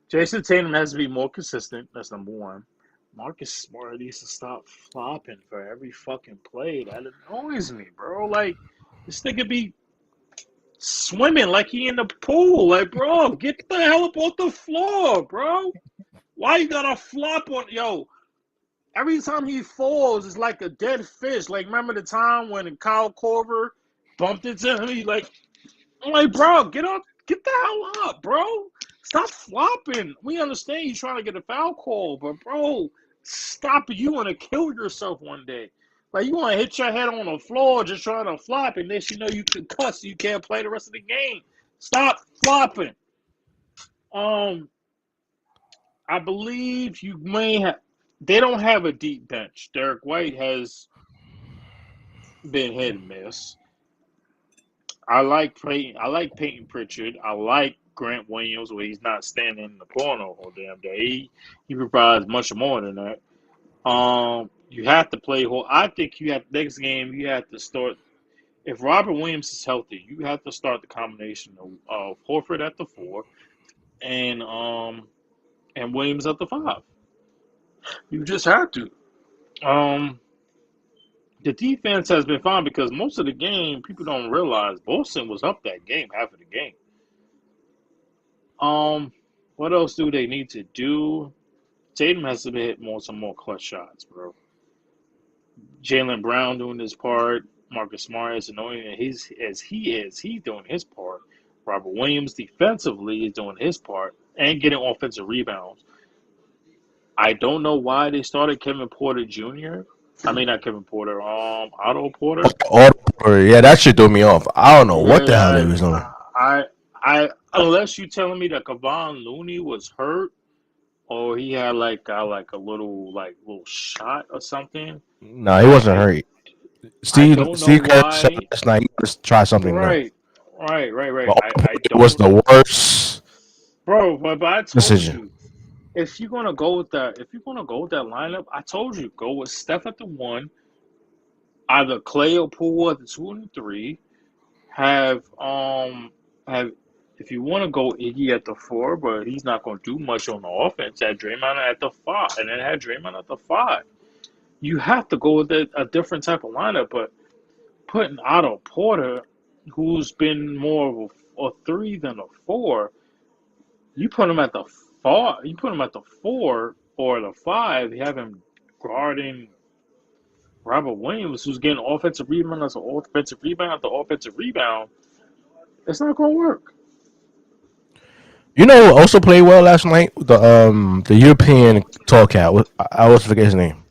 Jason Tatum has to be more consistent. That's number one. Marcus Smart needs to stop flopping for every fucking play. That annoys me, bro. Like this nigga be swimming like he in the pool. Like, bro, get the hell up off the floor, bro. Why you gotta flop on yo? Every time he falls, it's like a dead fish. Like, remember the time when Kyle Korver bumped into him? He like, I'm like, bro, get up, get the hell up, bro. Stop flopping. We understand you trying to get a foul call, but bro, stop. You want to kill yourself one day. Like you want to hit your head on the floor just trying to flop, and next you know you can cuss. You can't play the rest of the game. Stop flopping. I believe you may have. They don't have a deep bench. Derek White has been hit and miss. I like Peyton Pritchard. I like Grant Williams, where he's not standing in the corner all damn day. He provides much more than that. You have to play whole. I think you have next game. You have to start. If Robert Williams is healthy, you have to start the combination of Horford at the 4 and Williams at the 5. You just have to. Um, the defense has been fine because most of the game people don't realize Boston was up that game half of the game. What else do they need to do? Tatum has to hit some more clutch shots, bro. Jaylen Brown doing his part. Marcus Smart is annoying he's doing his part. Robert Williams defensively is doing his part and getting offensive rebounds. I don't know why they started Kevin Porter Jr. I mean not Kevin Porter, Otto Porter. Yeah, that shit threw me off. I don't know what the hell they was doing. I unless you telling me that Kevon Looney was hurt or he had like a little shot or something. No, he wasn't hurt. I Steve don't know Kerr said why. last night he just try something new. Right. But I it was don't, the worst bro. But I told decision. you, if you're gonna go with that lineup, I told you go with Steph at the 1, either Clay or Poole at the 2 and the 3. Have if you want to go Iggy at the 4, but he's not going to do much on the offense. At Draymond at the 5, and then had Draymond at the 5. You have to go with a different type of lineup, but putting Otto Porter, who's been more of a 3 than a 4, you put him at the 4. You put him at the 4 or the 5. You have him guarding Robert Williams, who's getting offensive rebound after offensive rebound after offensive rebound. It's not going to work. You know who also played well last night? The European tall cat. I always forget his name.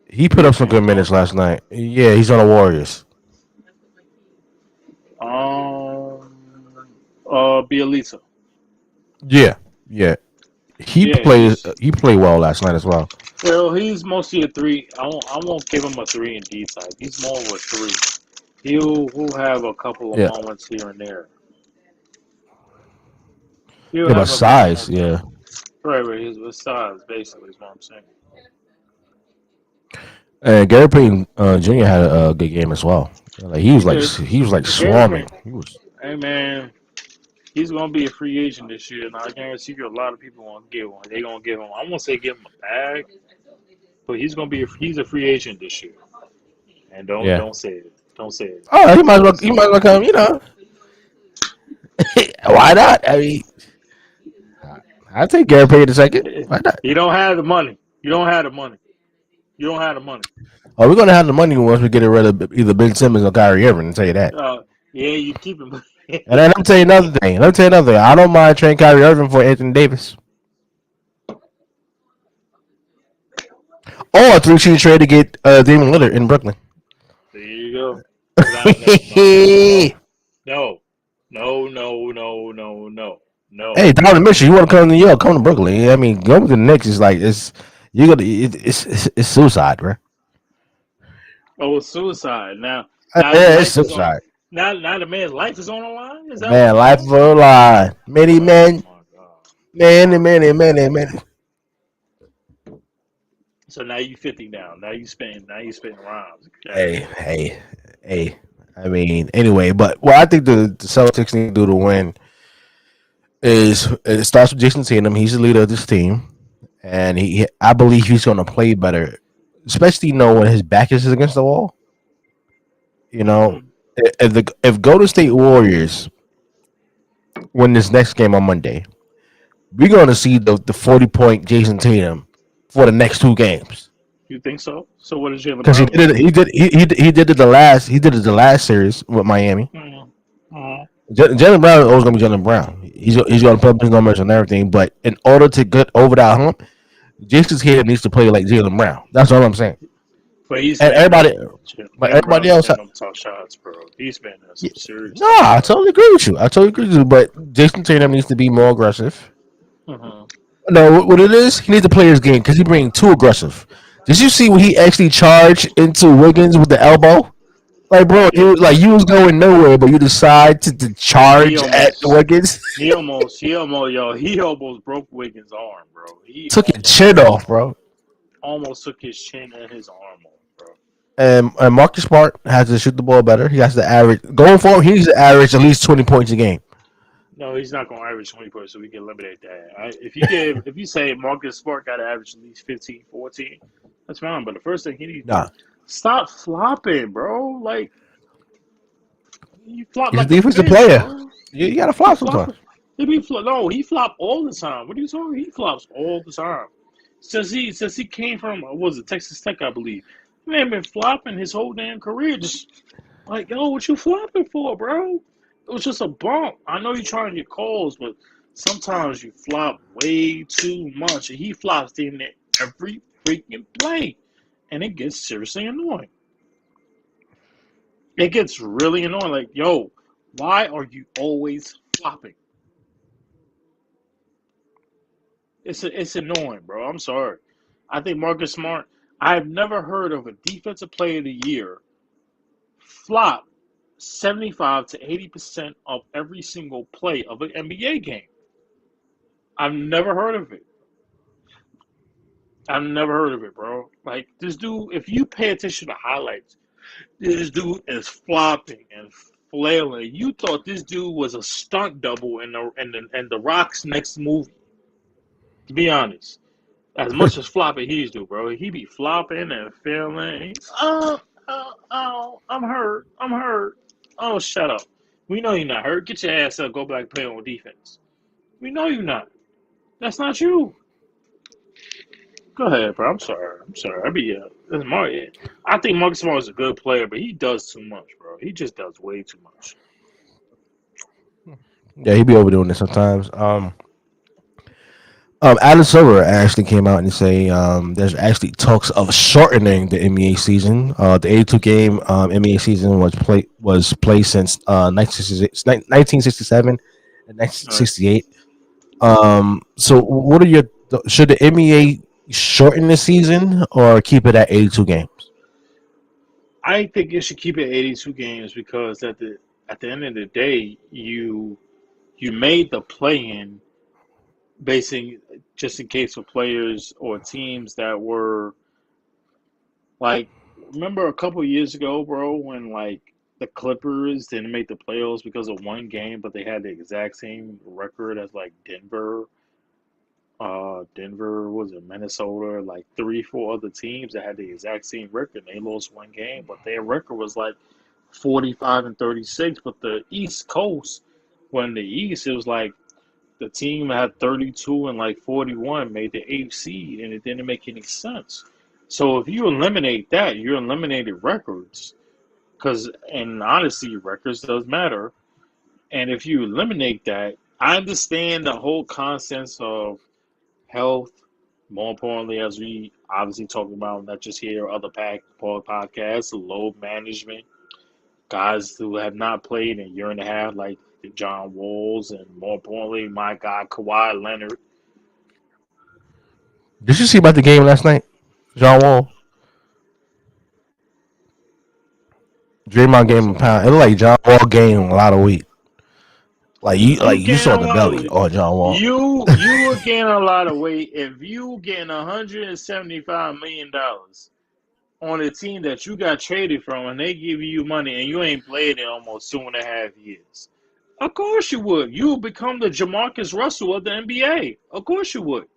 He put up some good minutes last night. Yeah, he's on the Warriors. Bielisa. Yeah. He played well last night as well. Well, he's mostly a 3. I won't give him a 3 and D type. He's more of a 3. He'll have a couple of moments here and there. Yeah, but size, yeah. Right. His size, basically, is what I'm saying. And Gary Payton Jr. had a good game as well. Like He did. he was like But Gary swarming. Payton, He was hey man, he's gonna be a free agent this year, and I guarantee you, a lot of people gonna get one. They gonna give him. I won't say give him a bag, but he's a free agent this year. And yeah. don't say it. Don't say it. Oh, Because he might as well come. You know, why not? I mean, I take Gary Payton a second. Why not? you don't have the money. You don't have the money. You don't have the money. Oh, we're gonna have the money once we get rid of either Ben Simmons or Kyrie Irving. I'll tell you that. Yeah, you keep him. And then let me tell you another thing. Let me tell you another thing. I don't mind trading Kyrie Irving for Anthony Davis. Or a 3-2 trade to get Damian Lillard in Brooklyn. There you go. No. Hey, Donovan Mitchell, you want to come to New York? Come to Brooklyn. I mean, go with the Knicks is like it's suicide, bro. Oh, it's suicide. Now his Yeah, it's life is on. suicide. Now the man's life is on the line. Is that Man, what? life for a lie. Many Oh men, my god. many. So now you 50 now. Now you spend rhymes. Hey, hey. I mean, anyway, but what I think the Celtics need to do to win is it starts with Jason Tatum. He's the leader of this team, and I believe he's going to play better, especially when his back is against the wall. You know, Mm. if Golden State Warriors win this next game on Monday, we're going to see the 40-point Jason Tatum for the next two games. You think so? So what is Jalen Because he Brown gonna did it, do? he did it the last series with Miami. Mm-hmm. Jalen Brown is always gonna be Jalen Brown. He's gonna put up his numbers and everything. But in order to get over that hump, Jason Tatum needs to play like Jalen Brown. That's all I'm saying. But he's And been Jalen everybody Brown's else. hitting them tough shots, bro. He's been some serious No, tough I shots. totally agree with you. But Jason Tatum needs to be more aggressive. Mm-hmm. No, what it is, he needs to play his game because he's being too aggressive. Did you see when he actually charged into Wiggins with the elbow? Like, bro, you was going nowhere, but you decide to He charge at almost Wiggins. he almost broke Wiggins' arm, bro. He Took your chin off, bro. almost took his chin and his arm off, bro. And Marcus Smart has to shoot the ball better. He has to average going forward. He needs to average at least 20 points a game. No, he's not going to average 20 points, so we can eliminate that. If you say Marcus Smart got to average at least 15, 14, that's fine. But the first thing he needs to do, Nah, stop flopping, bro. Like you flop he's a like a defensive fish, player. bro. You gotta He flop sometimes. flop. No, he flop all the time. What are you talking? He flops all the time. Since he came from what was it Texas Tech, I believe. Man been flopping his whole damn career. Just like yo, what you flopping for, bro? It was just a bump. I know you're trying your calls, but sometimes you flop way too much, and he flops in there every freaking play, and it gets seriously annoying. It gets really annoying. Like yo, why are you always flopping? It's annoying, bro. I'm sorry. I think Marcus Smart. I've never heard of a defensive player of the year flop 75 to 80% of every single play of an NBA game. I've never heard of it. I've never heard of it, bro. Like this dude, if you pay attention to highlights, this dude is flopping and flailing. You thought this dude was a stunt double in the Rock's next movie. To be honest. As much as flopping he's do, bro. He be flopping and failing. I'm hurt. I'm hurt. Oh, shut up. We know you're not hurt. Get your ass up. Go back and play on defense. We know you're not. That's not you. Go ahead, bro. I'm sorry. That's Mario. I think Marcus Smart is a good player, but he does too much, bro. He just does way too much. Yeah, he be overdoing it sometimes. Adam Silver actually came out and say there's actually talks of shortening the NBA season. The 82 game NBA season was played since 1967 and All right. 1968. So what are should the NBA shorten the season or keep it at 82 games? I think you should keep it 82 games because at the end of the day, you made the play in basing just in case for players or teams that were like, remember a couple years ago, bro, when like the Clippers didn't make the playoffs because of one game, but they had the exact same record as like Denver was it Minnesota, like three, four other teams that had the exact same record. They lost one game, but their record was like 45-36. But the East Coast, when the East, it was like the team had 32 and like 41 made the eighth seed, and it didn't make any sense. So if you eliminate that, you eliminated records, and honestly, records does matter. And if you eliminate that, I understand the whole concept of health. More importantly, as we obviously talk about, not just here, other podcasts, load management, guys who have not played in a year and a half, like the John Walls, and more importantly, my guy Kawhi Leonard. Did you see about the game last night? John Wall. Draymond gave him a pound. It looked like John Wall gained a lot of weight. You saw the belly on John Wall. You were gaining a lot of weight if you getting $175 million on a team that you got traded from, and they give you money, and you ain't played in almost 2.5 years. Of course you would. You would become the Jamarcus Russell of the NBA. Of course you would.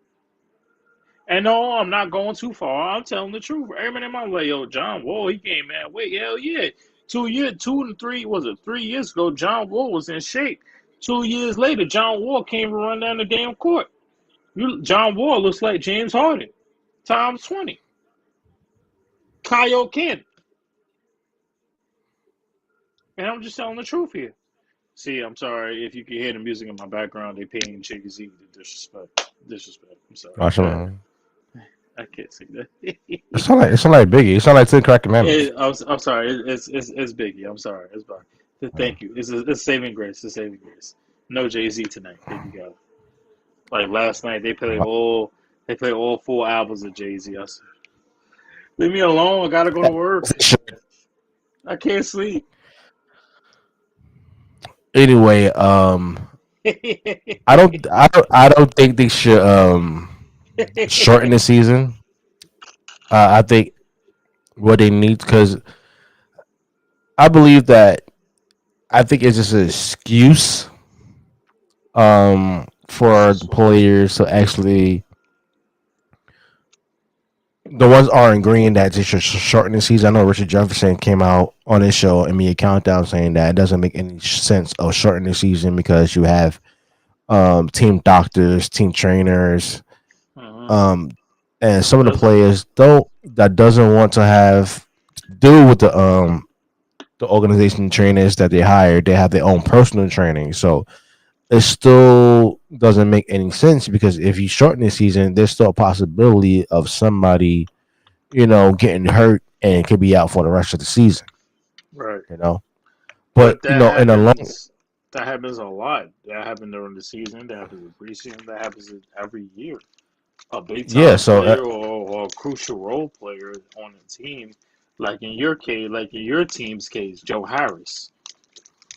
And no, I'm not going too far. I'm telling the truth. Everyone in my way, yo, John Wall, he came man. Wait, hell yeah. 3 years ago, John Wall was in shape. 2 years later, John Wall came to run down the damn court. John Wall looks like James Harden, times 20. Kyle Ken. And I'm just telling the truth here. See, I'm sorry if you can hear the music in my background. They paying Jay-Z the disrespect. I'm sorry. I can't say that. It's not like Biggie. It's not like 10 Crack Commandments. I'm sorry. It's Biggie. I'm sorry. It's fine. Thank you. It's saving grace. It's saving grace. No Jay-Z tonight. There you go. Like last night, they played all 4 albums of Jay-Z. I said, leave me alone. I gotta go to work. I can't sleep. Anyway, I don't think they should shorten the season. I think what they need, because I believe that it's just an excuse for the players to actually, the ones are agreeing that they should shorten the season. I know Richard Jefferson came out on his show, NBA Countdown, saying that it doesn't make any sense of shortening the season because you have team doctors, team trainers, and some of the players doesn't want to have to do with the organization trainers that they hired. They have their own personal training, so it still doesn't make any sense, because if you shorten the season, there's still a possibility of somebody, getting hurt and could be out for the rest of the season. Right. But in the long, that happens a lot. That happens during the season. That happens in preseason. That happens every year. A big time player or a crucial role player on the team, like in your case, like in your team's case, Joe Harris.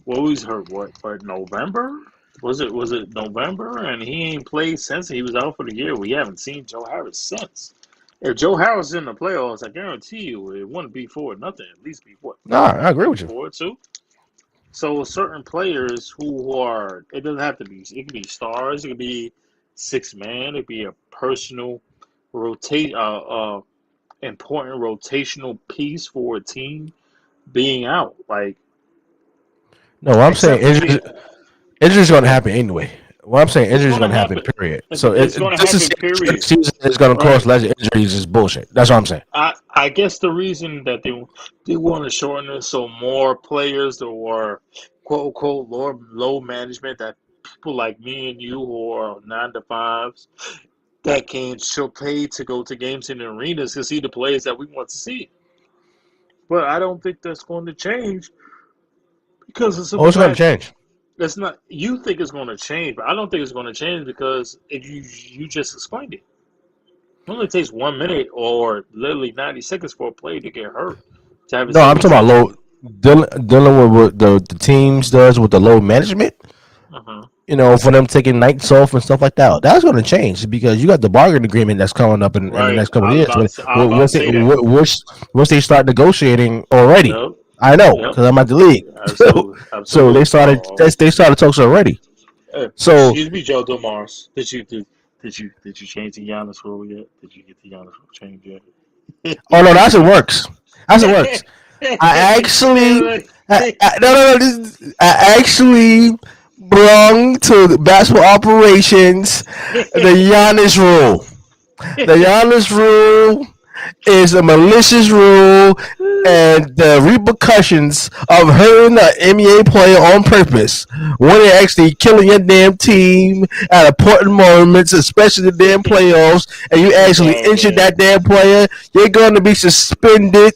Well, he's hurt. But November? Was it November? And he ain't played since he was out for the year. We haven't seen Joe Harris since. If Joe Harris is in the playoffs, I guarantee you it wouldn't be for nothing. At least be what? No, I agree with you. 4-2. So certain players who are, it doesn't have to be. It can be stars. It could be 6-man. It could be a personal important rotational piece for a team being out. Like, no, what I'm saying injuries going to happen anyway. What I'm saying, injuries going to happen, period. So it's going to happen, period. Season is going to cause less injuries is bullshit. That's what I'm saying. I guess the reason that they want to shorten it so more players or quote unquote low management, that people like me and you who are 9-to-5s that can show pay to go to games in the arenas to see the players that we want to see. But I don't think that's going to change, because it's going to change. That's not. You think it's going to change, but I don't think it's going to change, because you just explained it. It only takes 1 minute or literally 90 seconds for a player to get hurt. I'm talking about dealing with what the teams does with the load management. For them taking nights off and stuff like that. That's going to change because you got the bargaining agreement that's coming up in the Right. next couple I of was years. about to, I was about to say that. Once they start negotiating already, Yep. I know Yep. because I'm at the league. Absolutely. So they Absolutely. started. Oh, They started talks already. So excuse me, Joe Demars. Did you change the Giannis rule yet? Did you get the Giannis rule change yet? oh no, that's it works. That's it works. I actually, no, no, no. I actually belong to the basketball operations. The Giannis rule. The Giannis rule is a malicious rule, and the repercussions of hurting an NBA player on purpose when they're actually killing your damn team at important moments, especially the damn playoffs, and you actually Oh injure man. that damn player, you're going to be suspended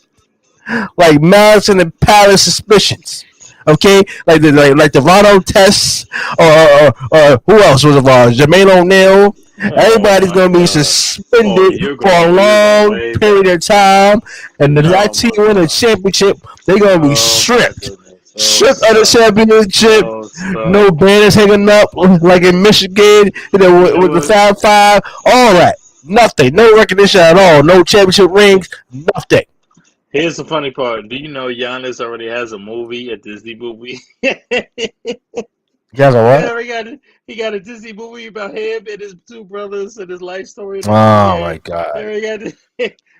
like malice in the palace suspicions. Okay, like the Rondo tests, or who else was involved? Jermaine O'Neal. Oh Everybody's my gonna be God. Oh, suspended for a you're going long way period back. of time, and if that Oh team my win a God. championship, they're gonna be Oh my stripped, goodness. Oh stripped of the stop. championship. Oh stop. No banners hanging up like in Michigan, You know with the what? Fab Five, all that. Nothing, no recognition at all, no championship rings, nothing. Here's the funny part. Do you know Giannis already has a movie, a Disney movie? You guys are what? Yeah, he got a Disney movie about him and his two brothers and his life story in the Oh my NBA. god, There he got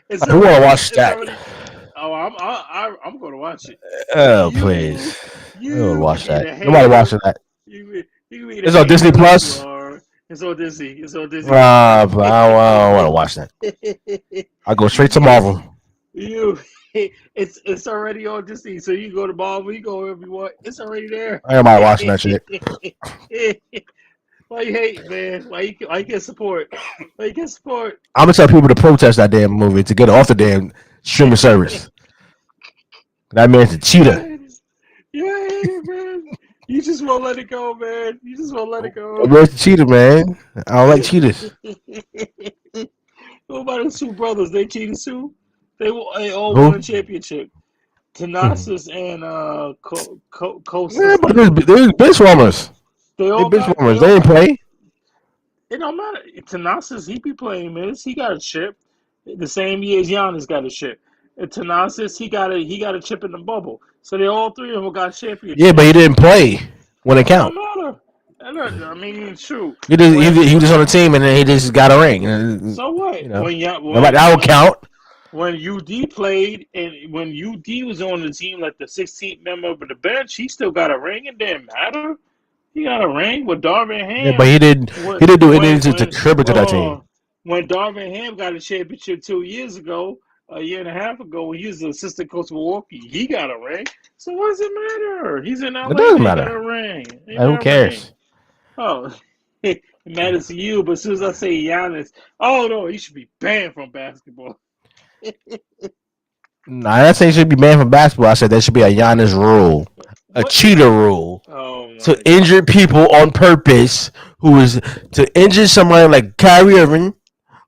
it's who wanna already watch it's that? already. Oh, I'm going to watch it. Oh You please, who would you can watch be that? the Nobody hater. watching that. You can be the It's on Disney hater like you Plus. are. It's on Disney. It's on Disney. But I don't want to watch that. I go straight to you Marvel. you it's already on Disney. So you go to Marvel, you go wherever you want. It's already there. Everybody watching that shit. Why you hate, man? Why you can't support? Why you can't support? I'm gonna tell people to protest that damn movie to get it off the damn streaming service. That man's a You a cheater. hater. You a hater, man. You just won't let it go, man. You just won't let it That go. man's a cheater, man. I don't like cheaters. What about the two brothers? They cheated too. They all won Who? a championship. Hmm. Tanasis and Yeah, but Kostas. there's bench warmers. They bench They warmers. They all ain't got. play. It don't matter. Tanasis, he be playing minutes. He got a chip. The same year as Giannis got a chip. And Tanasis, he got a chip in the bubble. So they all three of them got Yeah, but he championships. didn't play when it It don't count. matter. I mean, shoot. He When just on the team and then he just got a ring. so what? You know, When that would count. when UD played and when UD was on the team like the 16th member of the bench, he still got a ring. It didn't matter. He got a ring with Darvin Yeah, but Ham. he didn't. When He didn't do anything when to when contribute to that team. when Darvin Ham got a championship 2 years ago, a year and a half ago, when he was the assistant coach of Milwaukee, he got a ring. So what does it matter? He's in It LA doesn't and he got matter. a ring. He Who got a ring. cares? Oh, it matters to you, but as soon as I say Giannis, oh no, he should be banned from basketball. Nah, I didn't say he should be banned from basketball. I said there should be a Giannis rule, a What is cheater it? rule Oh to my injure God. people on purpose. Who is to injure somebody like Kyrie Irving,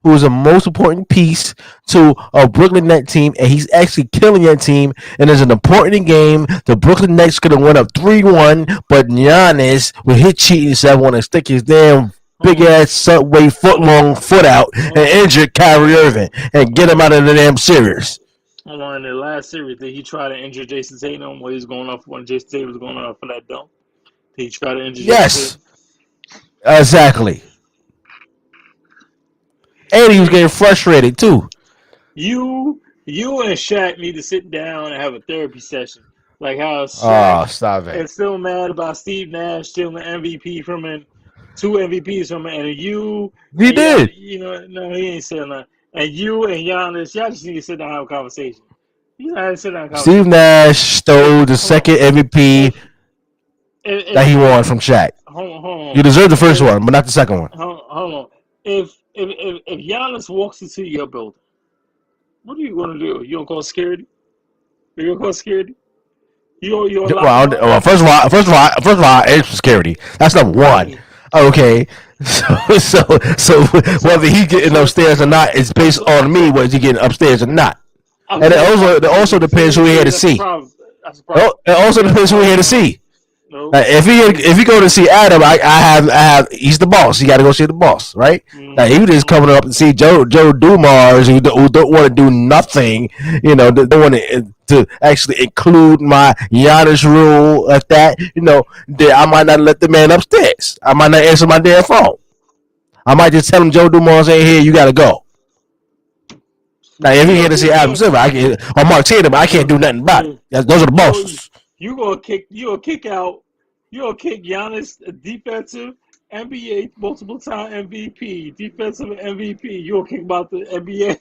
who is a most important piece to a Brooklyn Nets team, and he's actually killing that team. And there's an important game. The Brooklyn Nets could have went up 3-1, but Giannis with his cheating self want to stick his damn big Hold ass subway foot long foot out and on, injure Kyrie Irving and get hold him out on, of the damn series. hold on. In the last series, did he try to injure Jason Tatum when he was going off when Jason Tatum was going off for that dunk? Did he try to injure Jason Yes, Tatum? exactly. And he was getting frustrated too. You and Shaq need to sit down and have a therapy session. Like how Shaq Oh, stop it. is still mad about Steve Nash stealing MVP from him, two MVPs from him, and you He and y'all, did. no, he ain't saying that. And you and Giannis, y'all just need to sit down and have a conversation. You know, sit down and have a Steve conversation. Nash If stole the hold on, second MVP if that he hold won on, from Shaq. hold You on, deserve the first if one, but not the second one. hold on, if Giannis walks into your building, what are you gonna do? You gonna call security? You gonna call security? You gonna lock him up? First of all, it's security. That's number one. Right. Okay, so whether So he getting so upstairs or not is based so on me whether he getting upstairs or not, and okay. it also So depends who he had to that's a see. problem. That's a problem. It also That's a depends who he had to problem. see. Nope. Now, if he go to see Adam, I have he's the boss. You got to go see the boss, right? Now, he was just coming up and see Joe Dumars who don't want to do nothing. You know, don't want to actually include my Giannis rule at that. You know, that I might not let the man upstairs. I might not answer my damn phone. I might just tell him Joe Dumars ain't here. You got to go. Now, if he here to see Adam Silver, or Mark Tatum, I can't do nothing about it. Those are the bosses. You gonna kick Giannis, defensive NBA multiple time MVP, defensive MVP. You gonna kick about the NBA?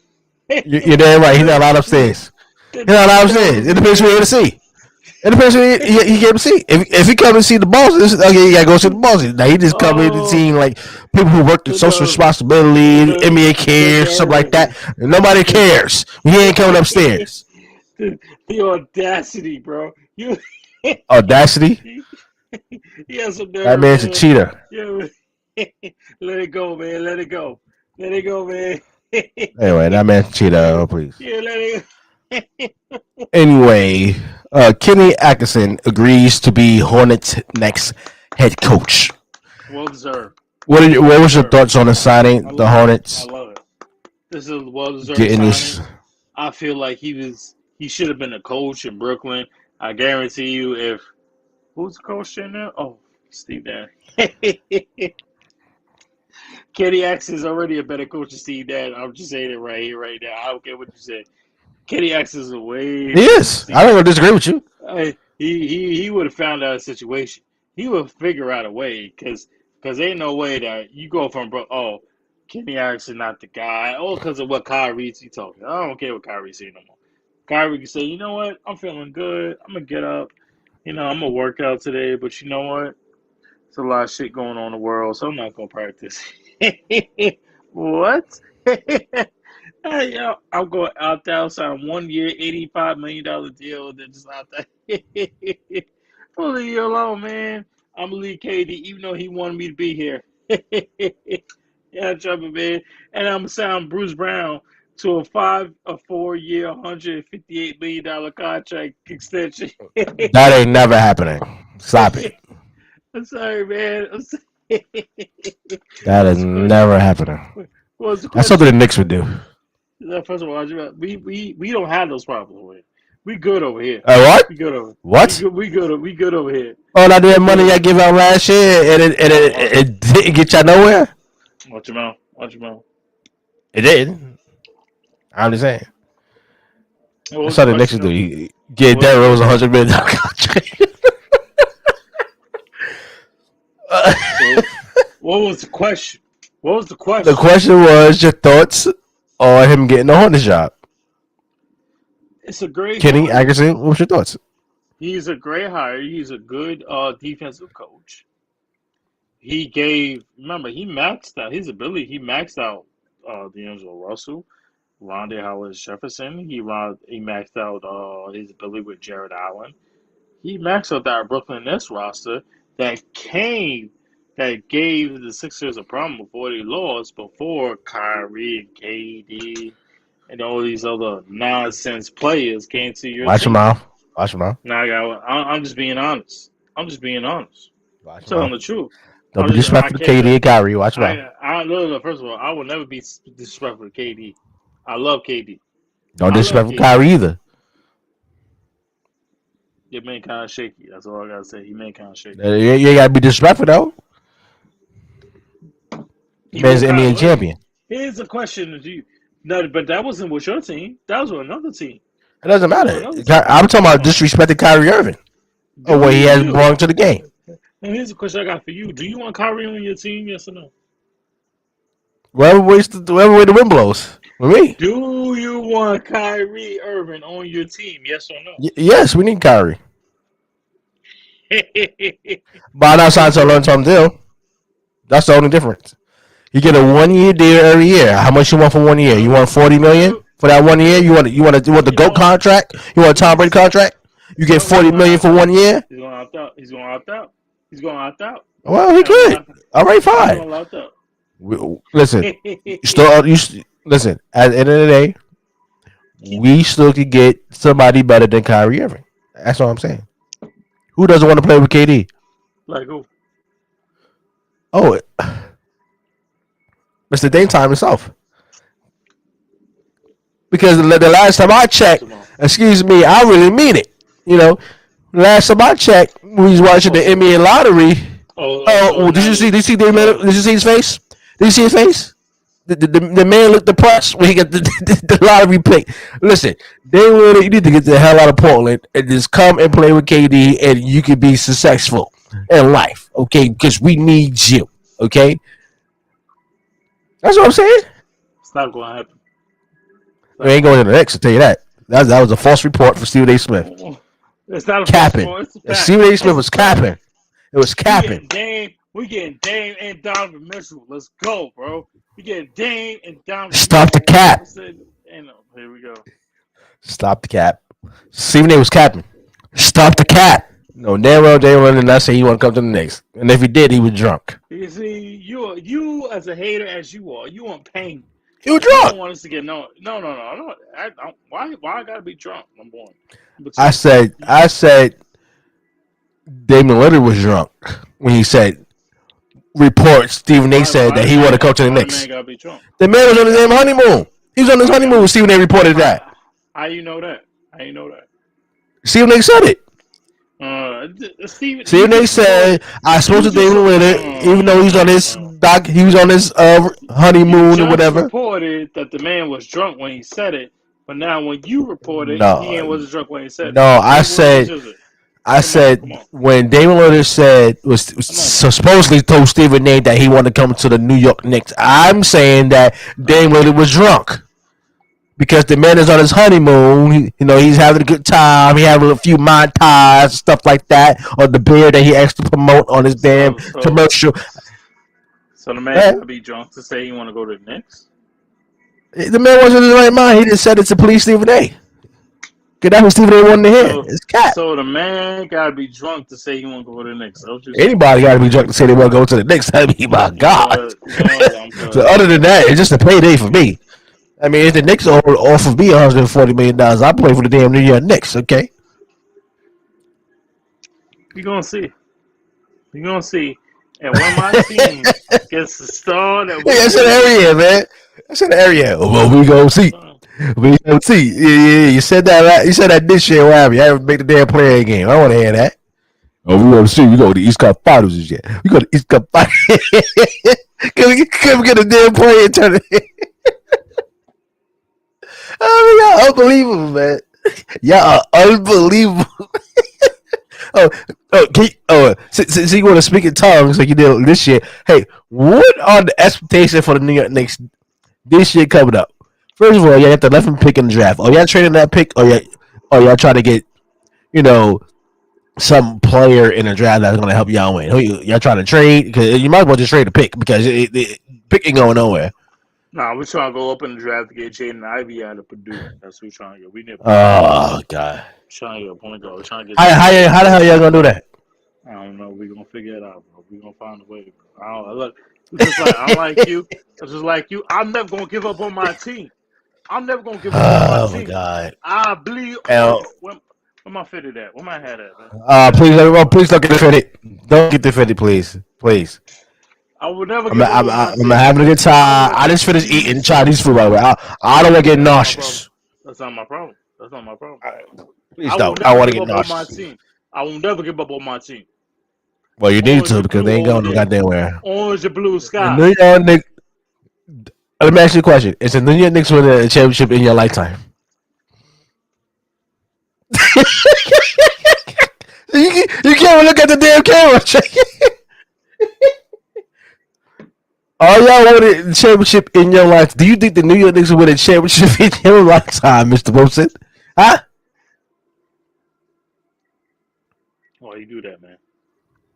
You're damn right. He's not allowed upstairs. He's not allowed upstairs. It depends who you're to see. It depends who he get to see. If he come and see the bosses, okay, you gotta go see the bosses. Now he just come in and see like people who work in social responsibility, NBA cares, something like that. Nobody cares. He ain't coming upstairs. The audacity, bro. Audacity? He has some nerve, that man's a cheater. Yeah. Let it go, man. Let it go. Let it go, man. Anyway, that man's a cheater. Oh, please. Yeah, let it go. Anyway, Kenny Atkinson agrees to be Hornets' next head coach. Well deserved. What was your thoughts on the signing, the Hornets? I love it. This is a well deserved signing. I feel like he should have been a coach in Brooklyn. I guarantee you, who's the coach in there? Oh, Steve Nash. Kenny Atkinson is already a better coach than Steve Nash. I'm just saying it right here, right now. I don't care what you say. Kenny Atkinson is a way. He is. I don't disagree with you. He would have found out a situation. He would figure out a way because ain't no way that you go from Kenny Atkinson not the guy. Because of what Kyrie's talking. I don't care what Kyrie's saying no more. Kyrie can say, you know what? I'm feeling good. I'm going to get up. I'm going to work out today. But you know what? There's a lot of shit going on in the world, so I'm not going to practice. What? I'm going out there, sign 1 year, $85 million deal, and then just out there. Leave you alone, man. I'm going to leave KD, even though he wanted me to be here. Yeah, trouble, man. And I'm going to sign Bruce Brown to a 4-year, $158 million contract extension. That ain't never happening. Stop it. I'm sorry, man. That is never happening. That's something the Knicks would do. First of all, we don't have those problems over here. We good over here. What? We good over. What? We good over here. Oh, that damn money I give out last year, and it didn't get y'all nowhere. Watch your mouth. Watch your mouth. It did. I'm just saying. That's how the Knicks do. You get Derrick Rose $100 million contract. What was the question? The question was your thoughts on him getting the Hornets job. It's a great Kenny Atkinson, what's your thoughts? He's a great hire. He's a good defensive coach. He maxed out his ability. He maxed out D'Angelo Russell, Rondé Hollis-Jefferson. He maxed out his ability with Jared Allen. He maxed out that Brooklyn Nets roster that gave the Sixers a problem before they lost, before Kyrie and KD and all these other nonsense players came to your Watch team. your mouth. Watch your mouth. Now, I'm just being honest. I'm telling the truth. Don't be disrespectful to KD and Kyrie. Watch your mouth. No, first of all, I will never be disrespectful to KD. I love KD. Don't disrespect Kyrie either. Your man kind of shaky. That's all I gotta say. He man kind of shaky. You ain't gotta be disrespectful though. Man's the NBA champion. Here's a question to you. No, but that wasn't with your team. That was with another team. It doesn't matter. I'm talking about disrespecting Kyrie Irving or what he has brought to the game. And here's a question I got for you. Do you want Kyrie on your team? Yes or no? Whatever way the wind blows. For me. Do you want Kyrie Irving on your team? Yes or no? Yes, we need Kyrie. But I'm not signed to a long-term deal. That's the only difference. You get a 1-year deal every year. How much you want for 1 year? You want $40 million for that 1 year? You want the GOAT contract? You want a Tom Brady contract? You get $40 million for 1 year? He's going to opt out. Well, he could. All right, fine. Listen, listen. At the end of the day, we still could get somebody better than Kyrie Irving. That's all I'm saying. Who doesn't want to play with KD? Like who? Oh, Mr. Daytime himself. Because the last time I checked, excuse me, I really mean it. You know, last time I checked, we was watching the Emmy and lottery. Did you see? Did you see? Did you see his face? Did you see his face? The man looked depressed when he got the lottery pick. Listen, you need to get the hell out of Portland and just come and play with KD, and you can be successful in life, okay? Because we need you, okay? That's what I'm saying. It's not going to happen. We ain't going to the Knicks, I'll tell you that. That was a false report for Stephen A. Smith. It's not a capping. false report. Stephen A. Smith was capping. It was capping. We getting Dame and Donovan Mitchell. Let's go, bro. We getting Dame and Donovan Stop Mitchell. The cap. Here we go. Stop the cap. Stephen A. was capping. Stop the cap. No, Darryl did not say he want to come to the Knicks. And if he did, he was drunk. You see, you as a hater as you are, you want pain. He was drunk. You don't want us to get no. Why I gotta be drunk? Number one. I said Damian Lillard was drunk when he said reports. Stephen A. said that he wanted to come to the Knicks. The man was on his damn honeymoon. He was on his honeymoon when Stephen A. reported that. How you know that? Stephen A. said it. Stephen A. said I spoke to Damian Lillard, even though he's on his he was on his honeymoon or whatever. Reported that the man was drunk when he said it, but now when you reported, he wasn't drunk when he said it. No, I said when Damian Lillard said was supposedly told Stephen A. that he wanted to come to the New York Knicks. I'm saying that Damian Lillard was drunk. Because the man is on his honeymoon, he's having a good time. He having a few montages, stuff like that, or the beer that he asked to promote on his damn commercial. So the man gotta be drunk to say he want to go to the Knicks? The man wasn't in his right mind. He just said it to police Stephen A. Because that's what Stephen A. wanted to hear. It's cat. So the man gotta be drunk to say he want to go to the Knicks. Anybody gotta be drunk to say they want to go to the Knicks. I mean, my God. So other than that, it's just a payday for me. I mean, if the Knicks offer me $140 million, I play for the damn New York Knicks, okay? You're going to see. And when my team gets the star that we... That's an area, man. That's an area. Well, we going to see. We going to see. Yeah. You said that You said that this year, whatever. You haven't made the damn player game. I don't want to hear that. Oh, we going to see. We go to the East Cup Finals this year. We go to the East Cup Finals. Can we get a damn player and turn it? Oh, y'all unbelievable, man. Y'all are unbelievable. Since you want to speak in tongues like you did this year, hey, what are the expectations for the New York Knicks this year coming up? First of all, you got the 11th pick in the draft. Are y'all trading that pick, or y'all trying to get, some player in the draft that's going to help y'all win? Who y'all trying to trade? Because you might as well just trade the pick because the pick ain't going nowhere. Nah, we're trying to go up in the draft to get Jaden Ivey out of Purdue. That's what we're trying to get. We need. Oh God. We're trying to get a point guard. We're trying to get. How the hell y'all gonna do that? I don't know. We're gonna figure it out, bro. We're gonna find a way. Look, I'm like you. Just like you. I'm never gonna give up on my team. I'm never gonna give up on my team. Oh my God. I believe. Where my fitted at? Where my hat at, man? Please don't get defended. Don't get defended, please. I would never. I'm having a good time. I just finished eating Chinese food, by the way. I don't want to get nauseous. That's not my problem. Please don't. I want to get nauseous. I will never give up on my team. Well, you need to because they ain't going no goddamn where. Orange and blue sky. New York Knicks. Let me ask you a question. Is the New York Knicks winning a championship in your lifetime? You can't even look at the damn camera. Are y'all winning a championship in your life? Do you think the New York Knicks will win a championship in your lifetime, Mr. Wilson? Huh? Why you do that, man?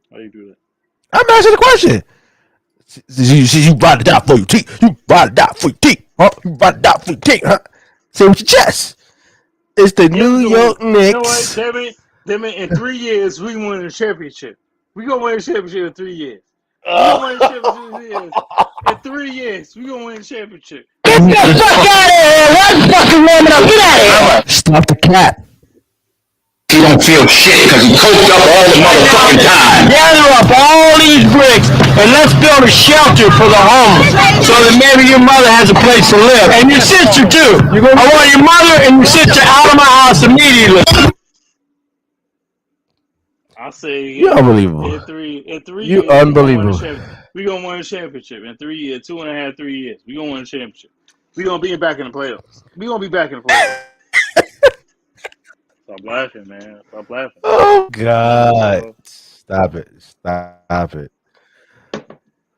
Why you do that? I'm asking the question. You ride it out for your team. You ride it out for your team. Huh? You ride it out for your team, huh? Say it with your chest. It's the New York Knicks. You know what, damn it, in 3 years, we win a championship. We gonna win a championship in 3 years. In 3 years, we gonna win a championship. Get the fuck out of here! One fucking woman up, get out of here! Stop the cap. he don't feel shit because he coked up all the motherfucking time. Gather up all these bricks and let's build a shelter for the homeless so that maybe your mother has a place to live. And your sister too. I want your mother and your sister out of my house immediately. I say You're unbelievable. In three You years, unbelievable. we gonna win a championship in 3 years, 2.5, 3 years. We gonna win a championship. We gonna be back in the playoffs. We gonna be back in the playoffs. Stop laughing, man. Stop laughing. Oh God! Stop it! Stop it!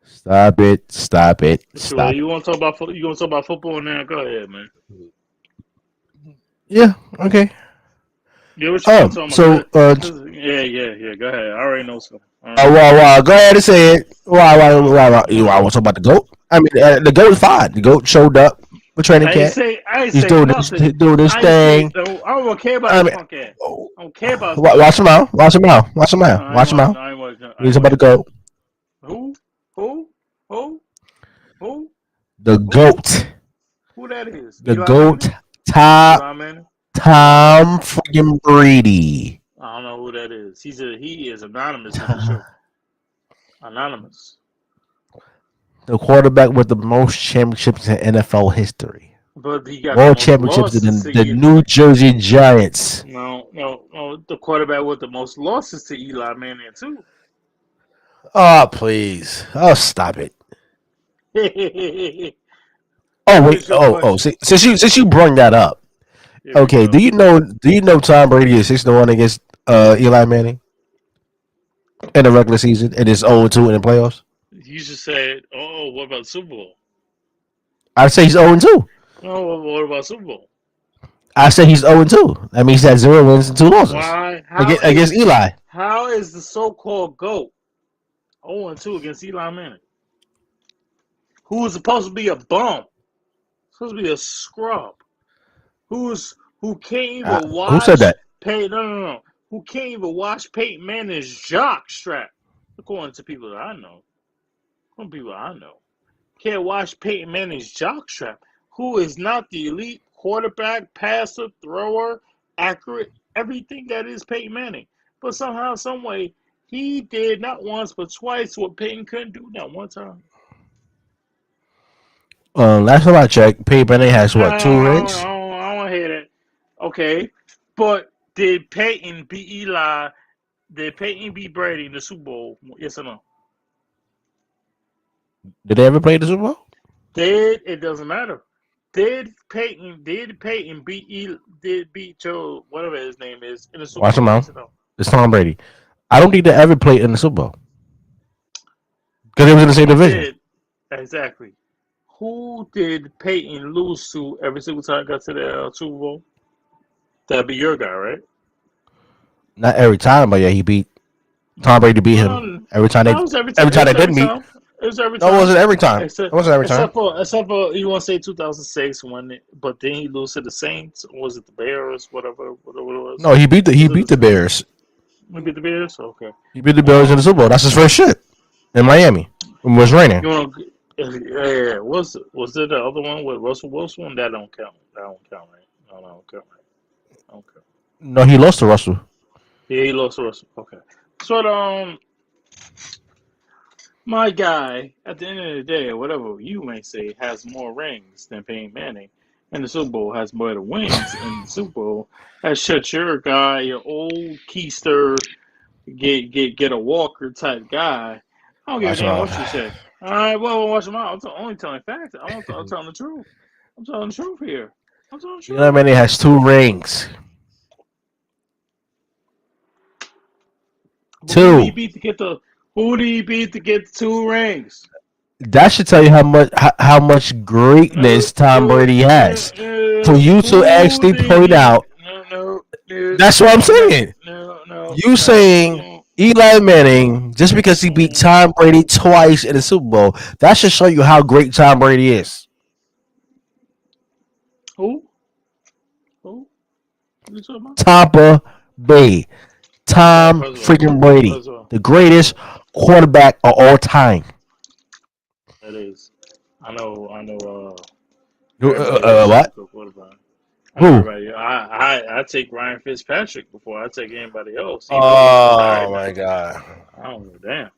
Stop it! Stop it! Stop. You want to talk about football now? Go ahead, man. Yeah. Okay. Yeah, what you talking So about? Yeah. Go ahead. I already know something. Wow. Go ahead and say it. Why? You want to talk about the GOAT? I mean, the GOAT is fine. The GOAT showed up with training camp. He's doing this thing. I don't care about his punk ass. I don't care about his Watch him out. Watch him out. Watch him out. Watch him out. He's about to go. Who? The GOAT. Who that is? The GOAT. Tom freaking Brady. I don't know who that is. He is anonymous in the show. Anonymous. The quarterback with the most championships in NFL history. But he got more championships than the New Jersey Giants. No. The quarterback with the most losses to Eli Manning too. Oh please! Oh stop it! Since you brought that up, okay. Do you know Tom Brady is 6-1 against Eli Manning in the regular season and is 0-2 in the playoffs? You just said, "Oh, what about Super Bowl?" I say he's 0-2. Oh, what about Super Bowl? I say he's 0-2. That means he had 0 wins and 2 losses. Why? Against Eli. How is the so-called GOAT 0-2 against Eli Manning? Who is supposed to be a bum? Supposed to be a scrub. Who can't even watch? Who said that? No. Who can't even watch Peyton Manning's jock strap? According to people that I know. Can't watch Peyton Manning's jock strap. Who is not the elite quarterback, passer, thrower, accurate, everything that is Peyton Manning. But somehow, some way, he did not once but twice what Peyton couldn't do not one time. Last time I checked, Peyton Manning has 2 rings? I don't want to hear that. Okay, but did Peyton beat Eli? Did Peyton beat Brady in the Super Bowl? Yes or no? Did they ever play the Super Bowl? It doesn't matter. Did Peyton beat Joe, whatever his name is, in the Super Bowl? Watch him out. It's Tom Brady. I don't think they ever played in the Super Bowl. Because they was in the same division. Exactly. Who did Peyton lose to every single time he got to the Super Bowl? That'd be your guy, right? Not every time, but yeah, he beat Tom Brady. Beat him every time they did meet. It was every time. No, it wasn't every time. It wasn't every time. Except for you want to say 2006 but then he lose to the Saints. Or was it the Bears? Whatever it was. No, he beat the Bears. He beat the Bears. Okay. He beat the Bears in the Super Bowl. That's his first shit in Miami. It was raining. Yeah. Was it the other one with Russell Wilson? That don't count. Right? No, don't count. Right. Okay. No, he lost to Russell. Yeah, he lost to Russell. Okay. So my guy, at the end of the day, whatever you may say, has more rings than Peyton Manning, and the Super Bowl has more wins in the Super Bowl. That shut your guy, your old keister, get a Walker type guy. I don't give a damn what you say. All right, well, watch him out. I'm only telling facts. I'm telling the truth. I'm telling the truth here. Eli Manning has 2 rings. Who did he beat to get 2 rings? That should tell you how much greatness Tom Brady has. For you to actually point out. That's what I'm saying. You saying Eli Manning, just because he beat Tom Brady twice in the Super Bowl, that should show you how great Tom Brady is. Who? What you talking about? Tampa Bay. Tom freaking Brady, the greatest quarterback of all time. That is. I know. What? Who? Everybody, I take Ryan Fitzpatrick before I take anybody else, even though he's retired Oh now. my god. I don't give a damn.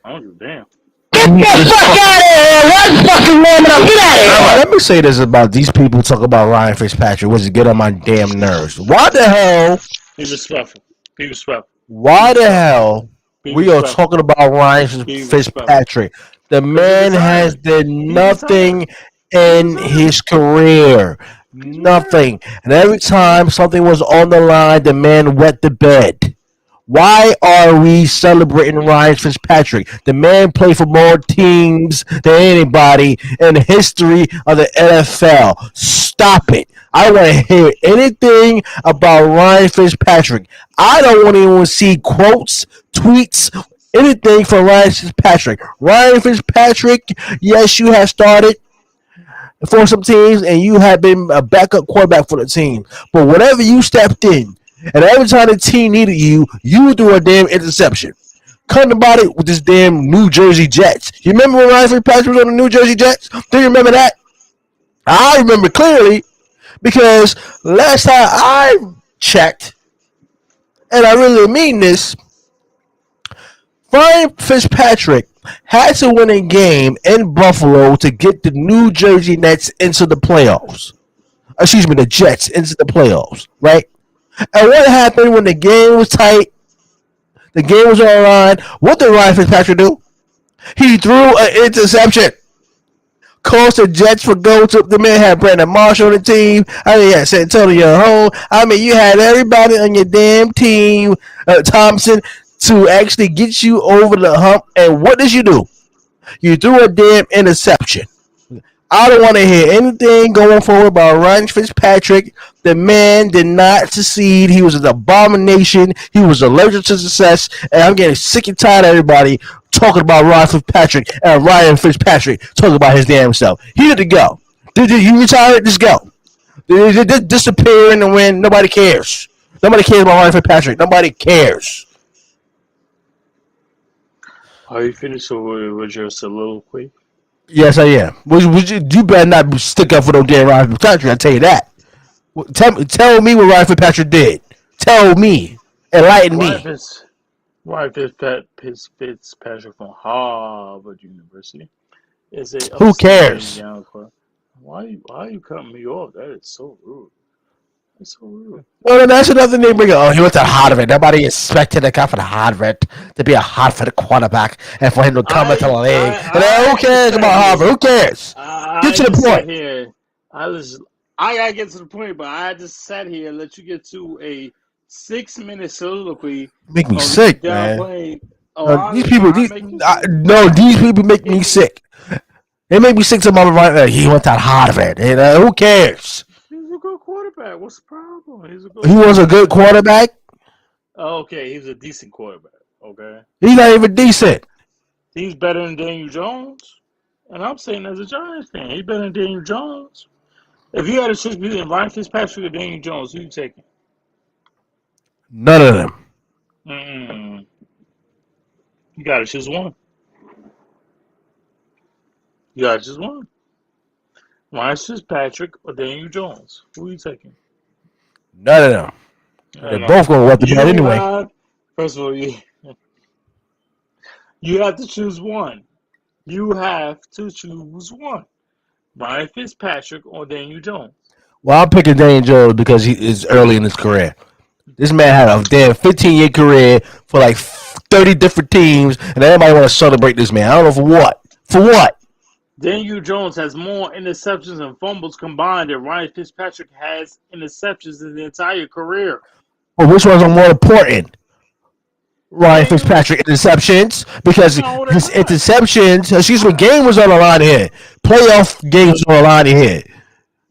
I don't give a damn. Get the fuck out of here! One fucking moment up. Get out of here! Let me say this about these people talk about Ryan Fitzpatrick, which is get on my damn nerves. Why the hell? Be respectful. Be respectful. Why the hell Be we are respectful. talking about Ryan Be Fitzpatrick? The man has done He nothing in his career. Nothing. And every time something was on the line, the man wet the bed. Why are we celebrating Ryan Fitzpatrick? The man played for more teams than anybody in the history of the NFL. Stop it. I don't want to hear anything about Ryan Fitzpatrick. I don't want to even see quotes, tweets, anything from Ryan Fitzpatrick. Ryan Fitzpatrick, yes, you have started for some teams and you have been a backup quarterback for the team. But whenever you stepped in, and every time the team needed you, you threw a damn interception. Cutting about it with this damn New Jersey Jets. You remember when Ryan Fitzpatrick was on the New Jersey Jets? Do you remember that? I remember clearly because last time I checked, and I really mean this, Ryan Fitzpatrick had to win a game in Buffalo to get the New Jersey Nets into the playoffs. Excuse me, the Jets into the playoffs, right? And what happened when the game was tight? The game was on the line. What did Ryan Fitzpatrick do? He threw an interception. Cost the Jets for go to the man had Brandon Marshall on the team. I mean, you had San Antonio home. I mean, you had everybody on your damn team, Thompson, to actually get you over the hump. And what did you do? You threw a damn interception. I don't want to hear anything going forward about Ryan Fitzpatrick. The man did not succeed. He was an abomination. He was allergic to success. And I'm getting sick and tired of everybody talking about Ryan Fitzpatrick and Ryan Fitzpatrick talking about his damn self. He had to go. Did you retire? Just go. Disappear in the wind. Nobody cares. Nobody cares about Ryan Fitzpatrick. Nobody cares. Are you finished with your soliloquy? Yes, I am. You better not stick up for no damn Ryan Fitzpatrick. I'll tell you that. Tell me what Ryan Fitzpatrick did. Tell me. Enlighten me. Ryan Fitzpatrick from Harvard University is a. Who cares? Why are you cutting me off? That is so rude. That's so rude. Well, that's another thing. Oh, he went to Harvard. Nobody expected a guy from Harvard to be a Harvard quarterback and for him to come into the league. Who cares about Harvard? Who cares? Get to the point. I gotta get to the point, but I just sat here and let you get to a 6-minute soliloquy. Make me sick, man. These people make me sick. They make me sick to my right. He went to Harvard. Who cares? He's a good quarterback. What's the problem? He was a good quarterback. Okay, he's a decent quarterback. Okay, he's not even decent. He's better than Daniel Jones, and I'm saying as a Giants fan, he's better than Daniel Jones. If you had a choice between Ryan Fitzpatrick or Daniel Jones, who you taking? None of them. You gotta choose one. You gotta choose one. Ryan Fitzpatrick or Daniel Jones? Who are you taking? None of them. They're both going to wet the bed anyway. First of all, you have to choose one. You have to choose one. Ryan Fitzpatrick or Daniel Jones? Well, I'm picking Daniel Jones because he is early in his career. This man had a damn 15-year career for like 30 different teams, and everybody want to celebrate this man. I don't know for what. For what? Daniel Jones has more interceptions and fumbles combined than Ryan Fitzpatrick has interceptions in the entire career. Well, which ones are more important? Ryan Fitzpatrick interceptions, because his interceptions, game was on the line here. Playoff game was on the line here.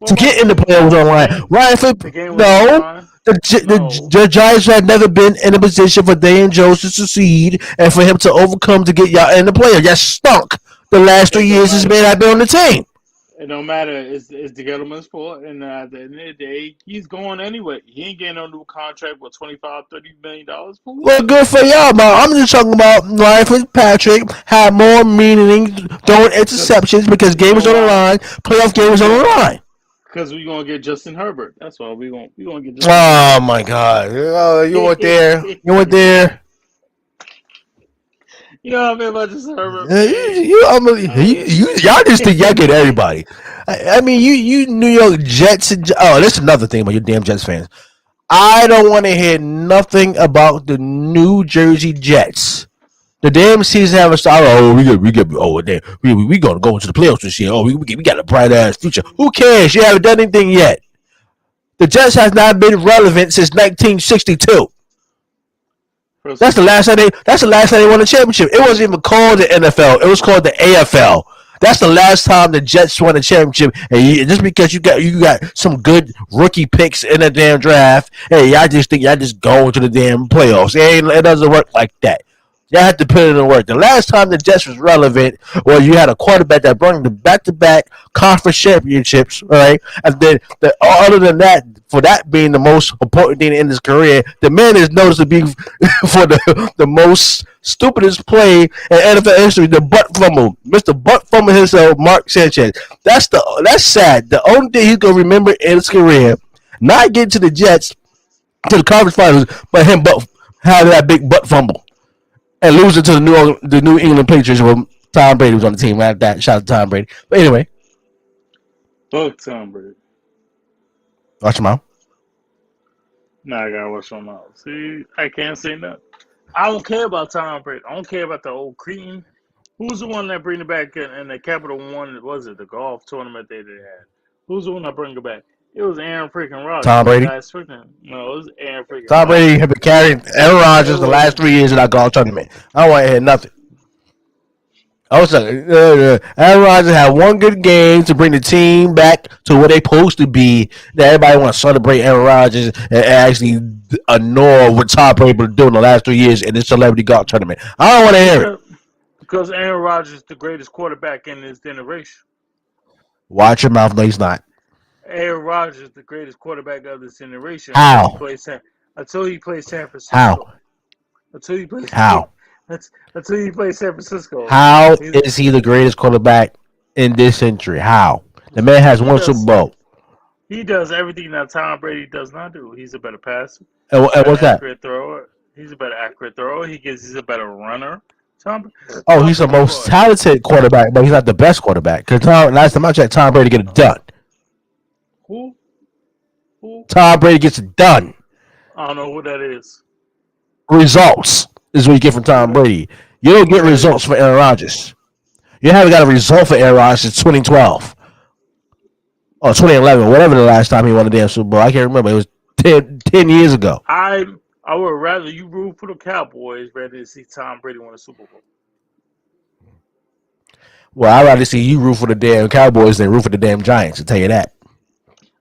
To get in the playoffs was on the line. Ryan Fitzpatrick, no. The Giants had never been in a position for Daniel Jones to succeed and for him to overcome to get y'all in the playoffs. That stunk. The last 3 years this man had been on the team. It don't matter. It's the gentleman's fault. And at the end of the day, he's going anyway. He ain't getting no new contract with $25-30 million for what? Well, good for y'all, man. I'm just talking about Ryan Fitzpatrick had more meaning throwing interceptions because game was on the line. Playoff game was on the line. Because we're gonna get Justin Herbert. That's why we gonna get Justin Oh my God! Oh, you went there. Herbert. You went there. You know what I mean about Justin Herbert, Yeah, man? y'all just think y'all get everybody. I mean, you New York Jets. Oh, that's another thing about you damn Jets fans. I don't want to hear nothing about the New Jersey Jets. The damn season have a start. Oh, we gonna go into the playoffs this year. Oh, we got a bright ass future. Who cares? You haven't done anything yet. The Jets has not been relevant since 1962. That's the last time they won a championship. It wasn't even called the NFL. It was called the AFL. That's the last time the Jets won a championship. And just because you got some good rookie picks in the damn draft, hey, y'all just think y'all just go into the damn playoffs. It doesn't work like that. Y'all have to put it in work. The last time the Jets was relevant was you had a quarterback that brought them back-to-back conference championships, all right? And then, other than that, for that being the most important thing in his career, the man is noticed to be for the most stupidest play in NFL history, the butt fumble. Mr. Butt Fumble himself, Mark Sanchez. That's sad. The only thing he's going to remember in his career, not getting to the Jets, to the conference finals, but him having that big butt fumble. And losing to the New England Patriots when Tom Brady was on the team. Right, that shout out to Tom Brady. But anyway, Fuck Tom Brady. watch him out. Nah, I gotta watch my mouth. See, I can't say nothing. I don't care about Tom Brady. I don't care about the old cretin. Who's the one that bring it back in the Capital One? Was it the golf tournament they had? Who's the one that bring it back? It was Aaron freaking Rodgers. Tom Brady. No, it was Aaron freaking. Tom Brady have been carrying Aaron Rodgers the last 3 years in that golf tournament. I don't want to hear nothing. I was like, Aaron Rodgers had one good game to bring the team back to where they supposed to be. That everybody want to celebrate Aaron Rodgers and actually ignore what Tom Brady been doing the last 3 years in this celebrity golf tournament. I don't want to hear it. Because Aaron Rodgers is the greatest quarterback in his generation. Watch your mouth. No, he's not. Aaron Rodgers is the greatest quarterback of this generation. How? Until he plays San Francisco. How? Until he plays. How? Until he plays San Francisco. How is he the greatest quarterback in this century? How? The man has one Super Bowl. He does everything that Tom Brady does not do. He's a better passer. And what's that? Thrower. He's a better accurate thrower. He's a better runner. He's the most talented quarterback, but he's not the best quarterback. Because last time I checked, Tom Brady get it done. Who? Tom Brady gets it done. I don't know who that is. Results is what you get from Tom Brady. You don't get results for Aaron Rodgers. You haven't got a result for Aaron Rodgers since 2012 or 2011, whatever the last time he won a damn Super Bowl. I can't remember. It was 10 years ago. I would rather you root for the Cowboys rather than see Tom Brady win a Super Bowl. Well, I'd rather see you root for the damn Cowboys than root for the damn Giants. I'll tell you that.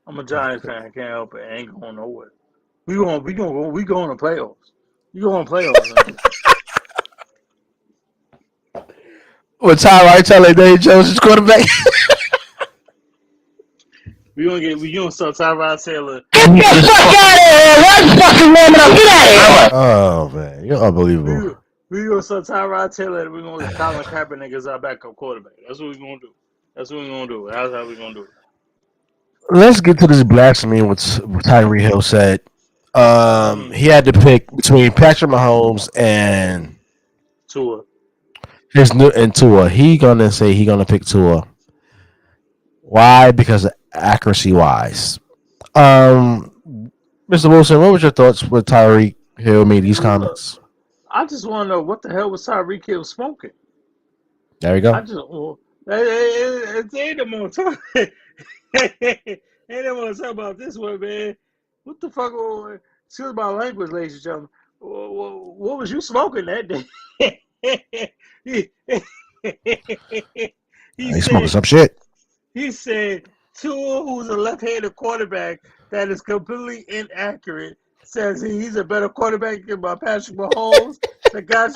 I'm a Giants fan. I can't help it. I ain't going nowhere. We going to playoffs. You going to playoffs? What Tyrod Taylor, Dave Jones is quarterback? we gonna start Tyrod Taylor. Get the fuck out of here! One fucking moment up. Get out of here! Oh man, you're unbelievable. We gonna start Tyrod Tayller and we're gonna get Colin Kaepernick as our backup quarterback. That's what we're gonna do. That's how we're gonna do it. Let's get to this blasphemy what Tyree Hill said. He had to pick between Patrick Mahomes and Tua. Tua. He gonna pick Tua. Why? Because of accuracy wise. Mr. Wilson, what was your thoughts when Tyreek Hill made these comments? I just want to know what the hell was Tyreek Hill smoking. There we go. I just ain't no more talk. Ain't no more talk about this one, man. What the fuck? Excuse my language, ladies and gentlemen. What was you smoking that day? He smoking some shit. He said, Tua, who's a left-handed quarterback that is completely inaccurate, says he's a better quarterback than Patrick Mahomes. The guy.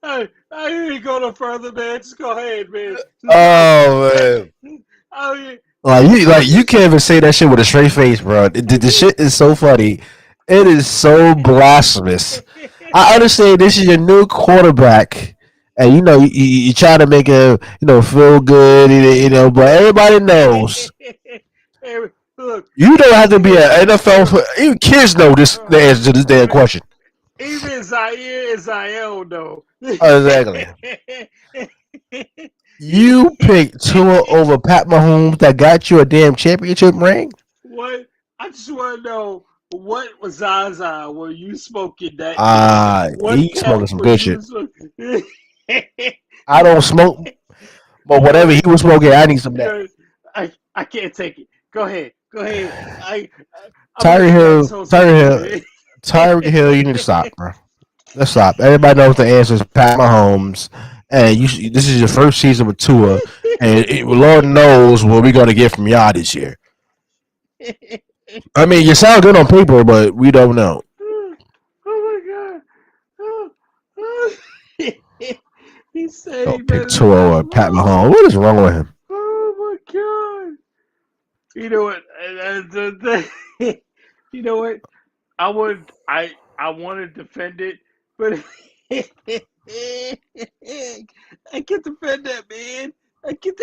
I ain't go no further, man. Just go ahead, man. Oh man. You can't even say that shit with a straight face, bro. The shit is so funny. It is so blasphemous. I understand this is your new quarterback, And you try to make her feel good, but everybody knows Hey, look, you don't have to be even an NFL. Even kids know this the answer to this damn man, question. even Zaire and Zael though. Exactly. You picked Tua over Pat Mahomes that got you a damn championship ring. What? I just want to know what was Zaza were you smoking that day? What He smoking pack some was good you shit. smoking? I don't smoke, but You know whatever he what? was smoking, I need some of You that. know, I can't take it. Go ahead. Go ahead. I'm gonna Tyreek get back to Hill, Soul Tyreek Sickness, Hill, man. Tyreek Hill. You need to stop, bro. Let's stop. Everybody knows the answer is Pat Mahomes, and this is your first season with Tua, and Lord knows what we're gonna get from y'all this year. I mean, you sound good on paper, but we don't know. Oh my god. Oh, oh. He said Yo, he pick better than Tua Pat or Pat Mahomes. Mahomes. What is wrong with him? Oh my god. You know what? You know what? I want to defend it, but I can't defend that, man. I can't.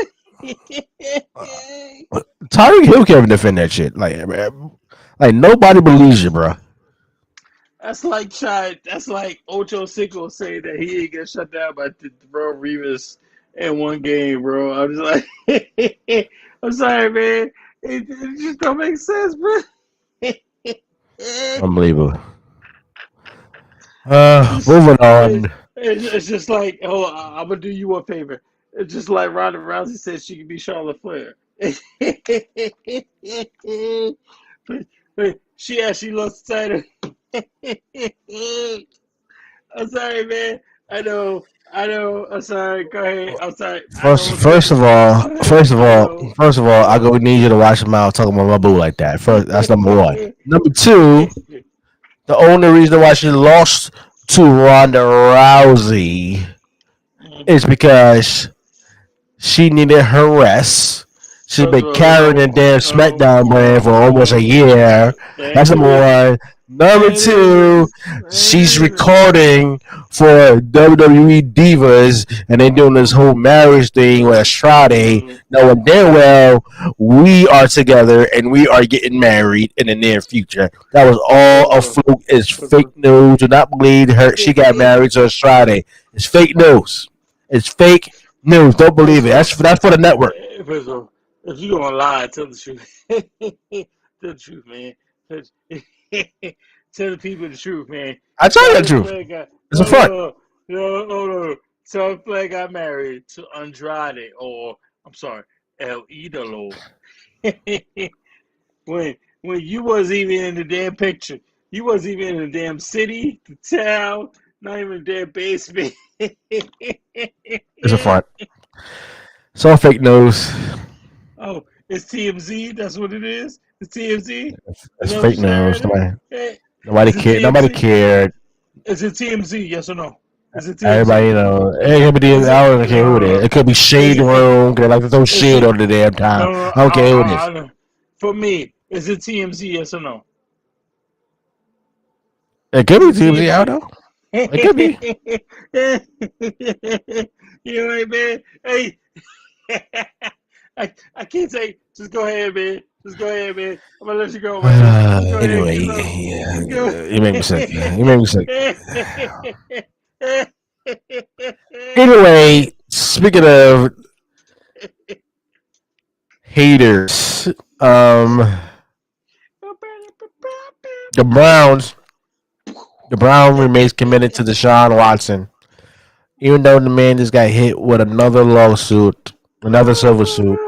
Tyreek Hill can't even defend that shit. Like nobody believes you, bro. That's like Ocho Cinco saying that he ain't get shut down by Bro Rivas in one game, bro. I'm just like, I'm sorry, man. It just don't make sense, bro. It's Unbelievable. just Moving it's, on. it's just like, oh, I'm gonna do you a favor. It's just like Ronda Rousey said she could be Charlotte Flair. But she actually lost the title. I'm sorry, man. I know. I'm sorry. Go ahead. I'm sorry. I First, don't respect first it. of all, first of I all, know. first of all, I go need you to watch your mouth talking about my boo like that. First, that's number one. Number two, the only reason why she lost to Ronda Rousey is because she needed her rest. She's First been of all, carrying the damn SmackDown brand for almost a year. thank That's number you. one. Number And it two, is. she's recording for WWE Divas, and they're doing this whole marriage thing with Andrade, knowing damn well we are together and we are getting married in the near future. That was all First a of all, fluke. It's first of fake news. Do not believe her. She got married to Andrade. It's fake news. It's fake news. Don't believe it. all, That's for the network. first of all, if you gonna lie, tell the truth. Tell the truth, man. Tell, tell the people the truth, man. I tell you the Charlotte truth. Flair got It's a front. no. Charlotte Flair got married to Andrade, or I'm sorry, El Idolo. when you wasn't even in the damn picture, you wasn't even in the damn city, the town, not even the damn basement. It's a front. It's all fake news. Oh, it's TMZ. That's what it is. It's TMZ. Is It's that what you're fake saying news. right now? Nobody, Hey, nobody is it cared. Nobody TMZ? cared. Is it TMZ? Yes or no? Is it Everybody, TMZ? it could be. Is it? I don't care who it is. It could be Shade Is it? Room. Cause they like to throw Is shade it? on the damn town. No, I don't care who it is. I don't. For me, is it TMZ? Yes or no? It could Is be it TMZ. I don't TMZ? know. It could be. You know what, man? Hey, I can't say. Just go ahead, man. Just go ahead, man. I'm gonna let you go, man. Just go ahead, Anyway, get some. yeah, Go. you make me sick. You make me sick. Anyway, speaking of haters, the Browns, the Brown remains committed to Deshaun Watson, even though the man just got hit with another lawsuit, another civil suit.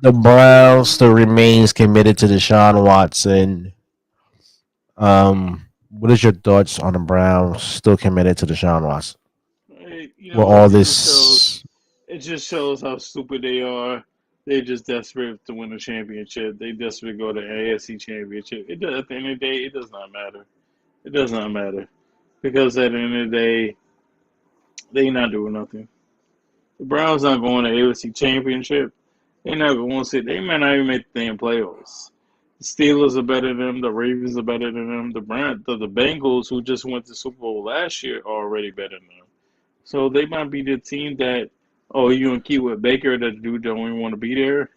The Browns still remains committed to Deshaun Watson. What is your thoughts on the Browns still committed to Deshaun Watson? You With know all what? this, It just shows how stupid they are. They're just desperate to win a championship. They desperate to go to AFC championship. It does, at the end of the day, it does not matter. It does not matter because at the end of the day, they not doing nothing. The Browns not going to AFC championship. They're not going to sit. They might not even make the damn playoffs. The Steelers are better than them. The Ravens are better than them. The Bengals, who just went to Super Bowl last year, are already better than them. So they might be the team that, oh, you gonna keep with Baker, that dude don't even want to be there.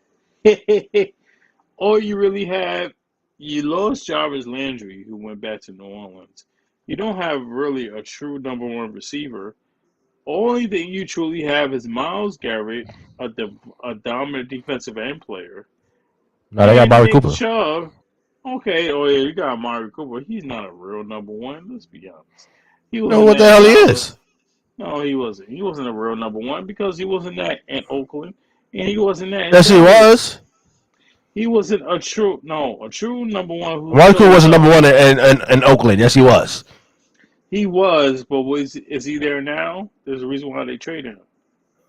All you really have, you lost Jarvis Landry, who went back to New Orleans. You don't have really a true number one receiver. Only thing you truly have is Miles Garrett, a dominant defensive end player, No, they got and Bobby Nick Cooper. Chubb. Okay, oh yeah, you got Amari Cooper. He's not a real number one. Let's be honest. He You know wasn't what the that hell in he Dallas. is? No, he wasn't. He wasn't a real number one because he wasn't that in Oakland, and he wasn't that in Yes, he Dallas. was. He wasn't a true number one who Amari Cooper showed was number up. one in Oakland. Yes, he was. He was, but is he there now? There's a reason why they traded him.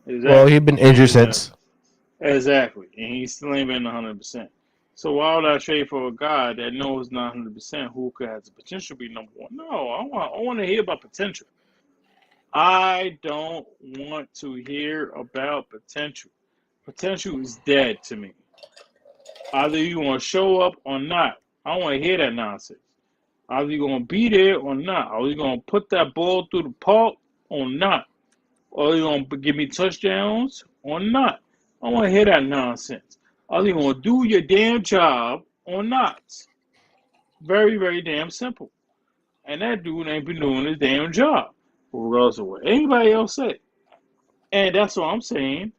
Well, Exactly. he'd been injured Exactly. since. Exactly. And he still ain't been 100%. So why would I trade for a guy that knows not 100% who could have the potential to be number one? No, I want to hear about potential. I don't want to hear about potential. Potential is dead to me. Either you want to show up or not. I don't want to hear that nonsense. Either you're going to be there or not. Are you going to put that ball through the park or not? Or are you going to give me touchdowns or not? I want to hear that nonsense. Are you going to do your damn job or not? Very, very damn simple. And that dude ain't been doing his damn job, regardless of what anybody else say. And that's what I'm saying,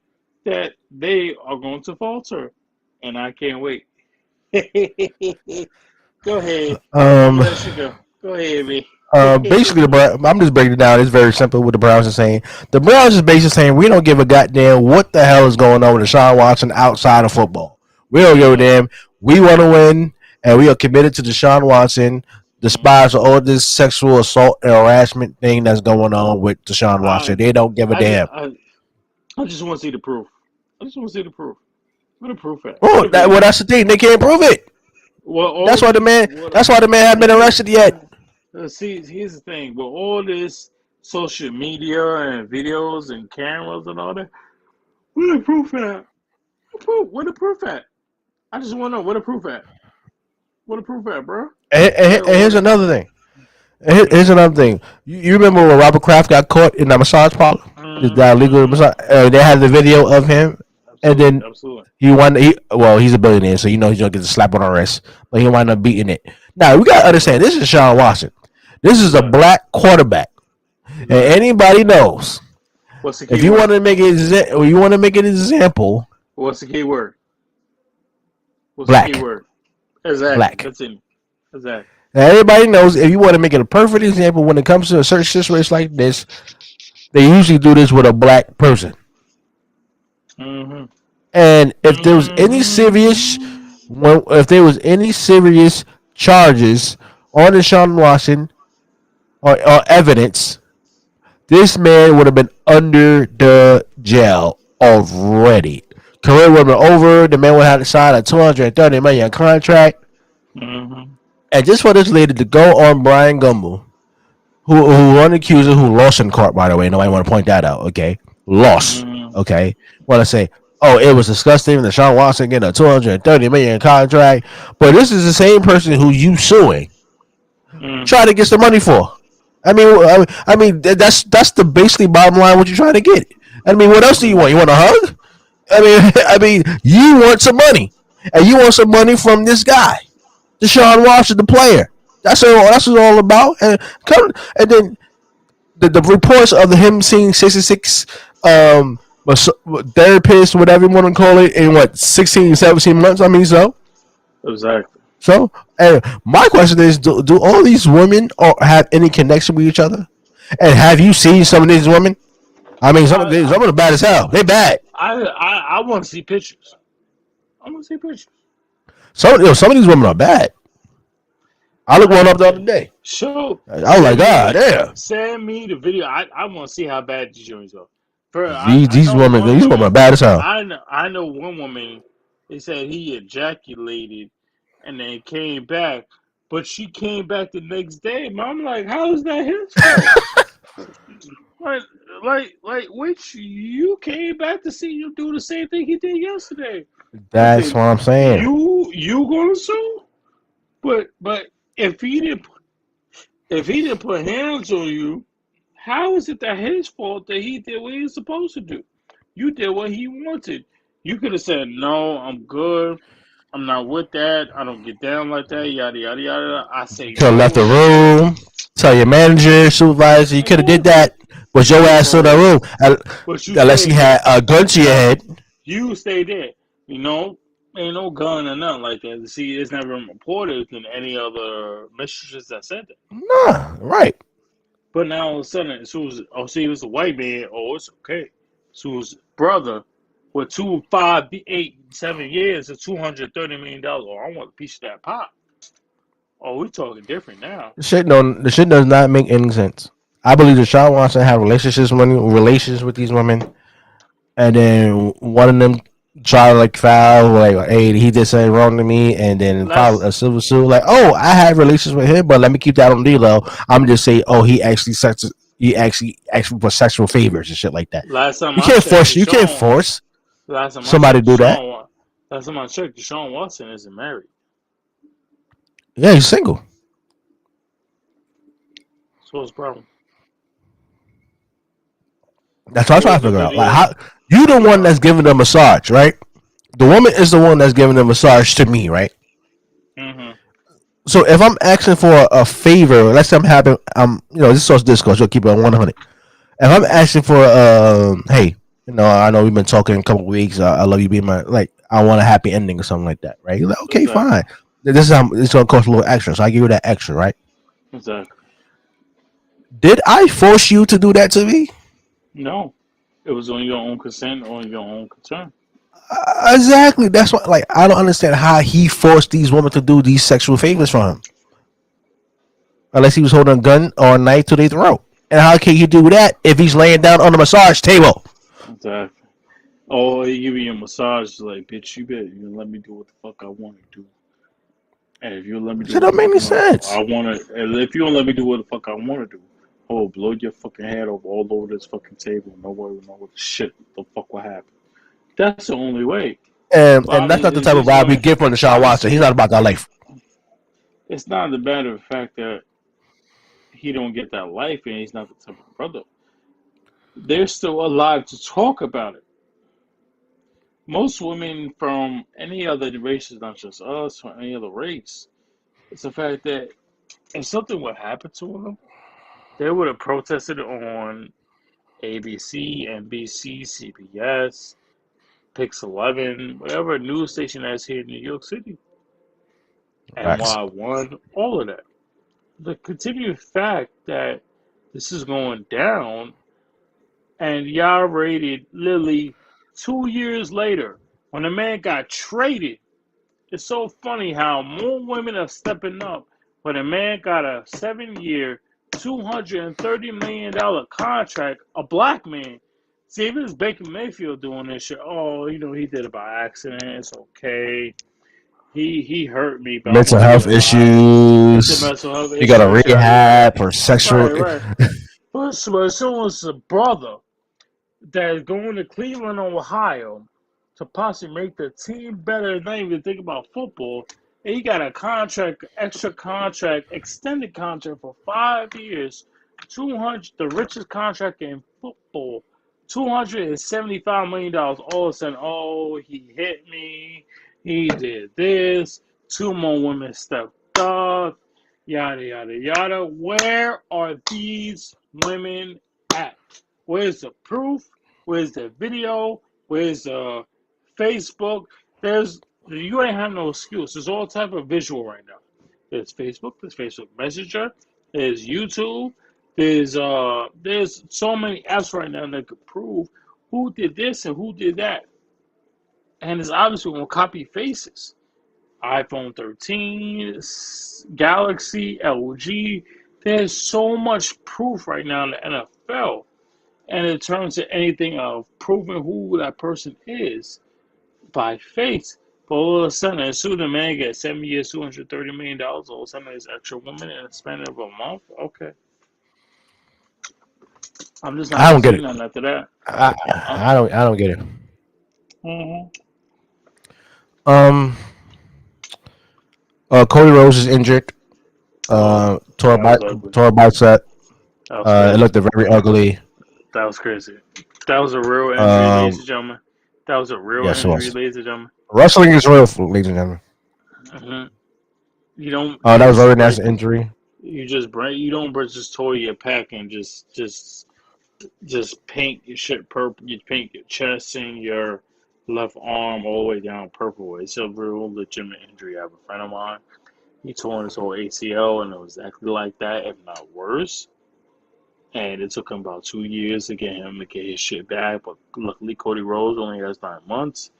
that they are going to falter. And I can't wait. Go ahead. I'm Um, gonna let you go. Go ahead, me. Basically, I'm just breaking it down. It's very simple what the Browns are saying. The Browns is basically saying we don't give a goddamn what the hell is going on with Deshaun Watson outside of football. We don't give a No. damn. We want to win, and we are committed to Deshaun Watson, despite Mm-hmm. all this sexual assault and harassment thing that's going on with Deshaun Watson. I, They don't give a I, just, damn. I just want to see the proof. I just want to see the proof. Where the proof at? Where Oh, the video? that's the thing. They can't prove it. Well, all That's why the this. man. What? That's why the man hasn't been arrested yet. See, here's the thing. With all this social media and videos and cameras and all that, where the proof at? Where the proof at? I just want to know where the proof at. Where the proof at, bro? And here's another thing. Here's another thing. You remember when Robert Kraft got caught in that massage parlor? That illegal Mm-hmm. massage. They had the video of him, and Absolutely, then absolutely. he's a billionaire, so he's gonna get a slap on the wrist, but he wound up beating it. Now we gotta understand, Right, this is Sean Watson. This is a right, black quarterback, and right. anybody knows What's the if key you want word? to make it, or you want to make an example, What's the key word? What's the key black, word? Exactly. black. That's it. Exactly. Now everybody knows if you want to make it a perfect example when it comes to a certain situation like this, they usually do this with a black person. Mm-hmm. And if there was any serious, Mm-hmm. if there was any serious charges on Deshaun Watson or evidence, this man would have been under the jail already. Career would have been over. The man would have to sign a $230 million contract. Mm-hmm. And just for this lady to go on Brian Gumble, who won the accuser, who lost in court, by the way. Nobody want to point that out, okay? Lost, Mm-hmm. okay? Want to say, oh, it was disgusting. Deshaun Watson getting a $230 million contract, but this is the same person who you suing, Mm-hmm. trying to get some money for. That's the basically bottom line. What you're trying to get. I mean, what else do you Mm-hmm. want? You want a hug? You want some money, and you want some money from this guy, Deshaun Watson, the player. That's what it's all about. And then the reports of him seeing 66 therapists, whatever you want to call it, in what 16, 17 months. I mean, Exactly. so. And my question is, do all these women have any connection with each other? And have you seen some of these women? I mean, some of I them are bad as hell. They bad. I want to see pictures. I want to see pictures. Some of these women are bad. I looked one I up the other day. show I was like, send me God damn. send me the video. I want to see how bad these joints are. For These I these know women, one these women are woman. bad as hell. I know one woman. They said he ejaculated and then came back, but she came back the next day. And I'm like, how is that his fault? Like, which you came back to see him do the same thing he did yesterday. I That's said, what I'm saying. you gonna sue? But if he didn't put hands on you, How is it that his fault that he did what he was supposed to do? You did what he wanted. You could have said, "No, I'm good. I'm not with that. I don't get down like that." Yada yada yada. I say Could have left no the and shit. room. Tell your manager, supervisor, you could have did Yeah, that. Was your ass in the but room? but you Unless you stayed had there. a gun to your head. You stay there. You know, ain't no gun or nothing like that. See, it's never been reported than any other mistresses that said that. Nah, right. But now all of a sudden, as soon as see it was a white man, oh, it's okay. So his brother with 7 years and $230 million. Oh, I want a piece of that pop. Oh, we talking different now. The shit does not make any sense. I believe Deshaun Watson had relations with these women, and then one of them try to like file like, hey, he did something wrong to me, and then file Last a civil suit like, oh, I had relations with him, but let me keep that on D low. I'm just say, oh, he actually asked for sexual favors and shit like that. last time You I can't checked, force. You can't Deshaun. force Last time I somebody checked, to do that. Deshaun Watson isn't married. Yeah, he's single. So what's the problem? That's what I'm There trying was to a figure out. Like, video. how you the one Uh, that's giving the massage, right? The woman is the one that's giving the massage to me, right? mm-hmm. So if I'm asking for a favor, let's say I'm having, this is Saucy Discourse. We'll keep it on 100. If I'm asking for, hey, I know we've been talking a couple of weeks. I love you being my, like, I want a happy ending or something like that, right? You're like, okay, Exactly. fine. This is how it's gonna cost a little extra, so I give you that extra, right? Exactly. Did I force you to do that to me? No, it was on your own consent, on your own concern. Exactly. That's what. Like, I don't understand how he forced these women to do these sexual favors for him, unless he was holding a gun or a knife to their throat. And how can you do that if he's laying down on the massage table? Exactly. Oh, he give you a massage, like, bitch, you better you let me do what the fuck I want to do. And if you let me do Shit what don't the make fuck any sense. I want to, and if you don't let me do what the fuck I want to do, oh, blow your fucking head off all over this fucking table. Nobody will know what the shit the fuck will happen. That's the only way. And that's not the Obviously, type of these vibe we women, get from Deshaun Watson. He's obviously, not about that life. it's not the matter of fact that he don't get that life and he's not the type of brother. They're still alive to talk about it. Most women from any other race, not just us, or any other race, it's the fact that if something would happen to them, they would have protested on ABC, NBC, CBS, Pix 11, whatever news station that's here in New York City, Facts. NY1, all of that. The continued fact that this is going down, and y'all rated literally 2 years later when the man got traded. It's so funny how more women are stepping up when a man got a 7 year, $230 million contract, a black man. See, if it's Baker Mayfield doing this shit, oh, he did it by accident. It's okay. He hurt me, but I'm Mental gonna be health alright. It's a issues. mental health He got a issue, yada yada. rehab for sexual. Right, right. But as soon as a brother that is going to Cleveland, Ohio, to possibly make the team better, not even think about football. And he got a contract, extra contract, extended contract for 5 years, 200, the richest contract in football, $275 million. All of a sudden, oh, he hit me, he did this, two more women stepped up, yada yada yada. Where are these women at? Where's the proof? Where's the video? Where's Facebook? You ain't have no excuse. There's all type of visual right now. There's Facebook. There's Facebook Messenger. There's YouTube. There's so many apps right now that could prove who did this and who did that. And it's obviously gonna copy faces. iPhone 13, Galaxy, LG. There's so much proof right now in the NFL, and it turns to anything of proving who that person is by face. But all of a sudden, as soon as a man gets 7 years, $230 million, all of a sudden there's extra woman in the span of a month. Okay, I'm just not I gonna don't get say it. nothing after that. I, Uh-uh. I don't get it. Mm-hmm. Um, Cody Rose is injured. Oh, Tore that was ugly. tore a bicep. That was It crazy. looked very ugly. That was crazy. That was a real injury, ladies Um, and gentlemen. That was a real yes, it injury, was. ladies and gentlemen. Wrestling is real, ladies and gentlemen. hmm You don't That was a just very break. nasty injury. You just break. You don't just tore your pack and just paint your shit purple. You paint your chest and your left arm all the way down purple. It's a real legitimate injury. I have a friend of mine. He tore his whole ACL and it was exactly like that, if not worse. And it took him about 2 years to get him to get his shit back. But luckily, Cody Rhodes only has 9 months.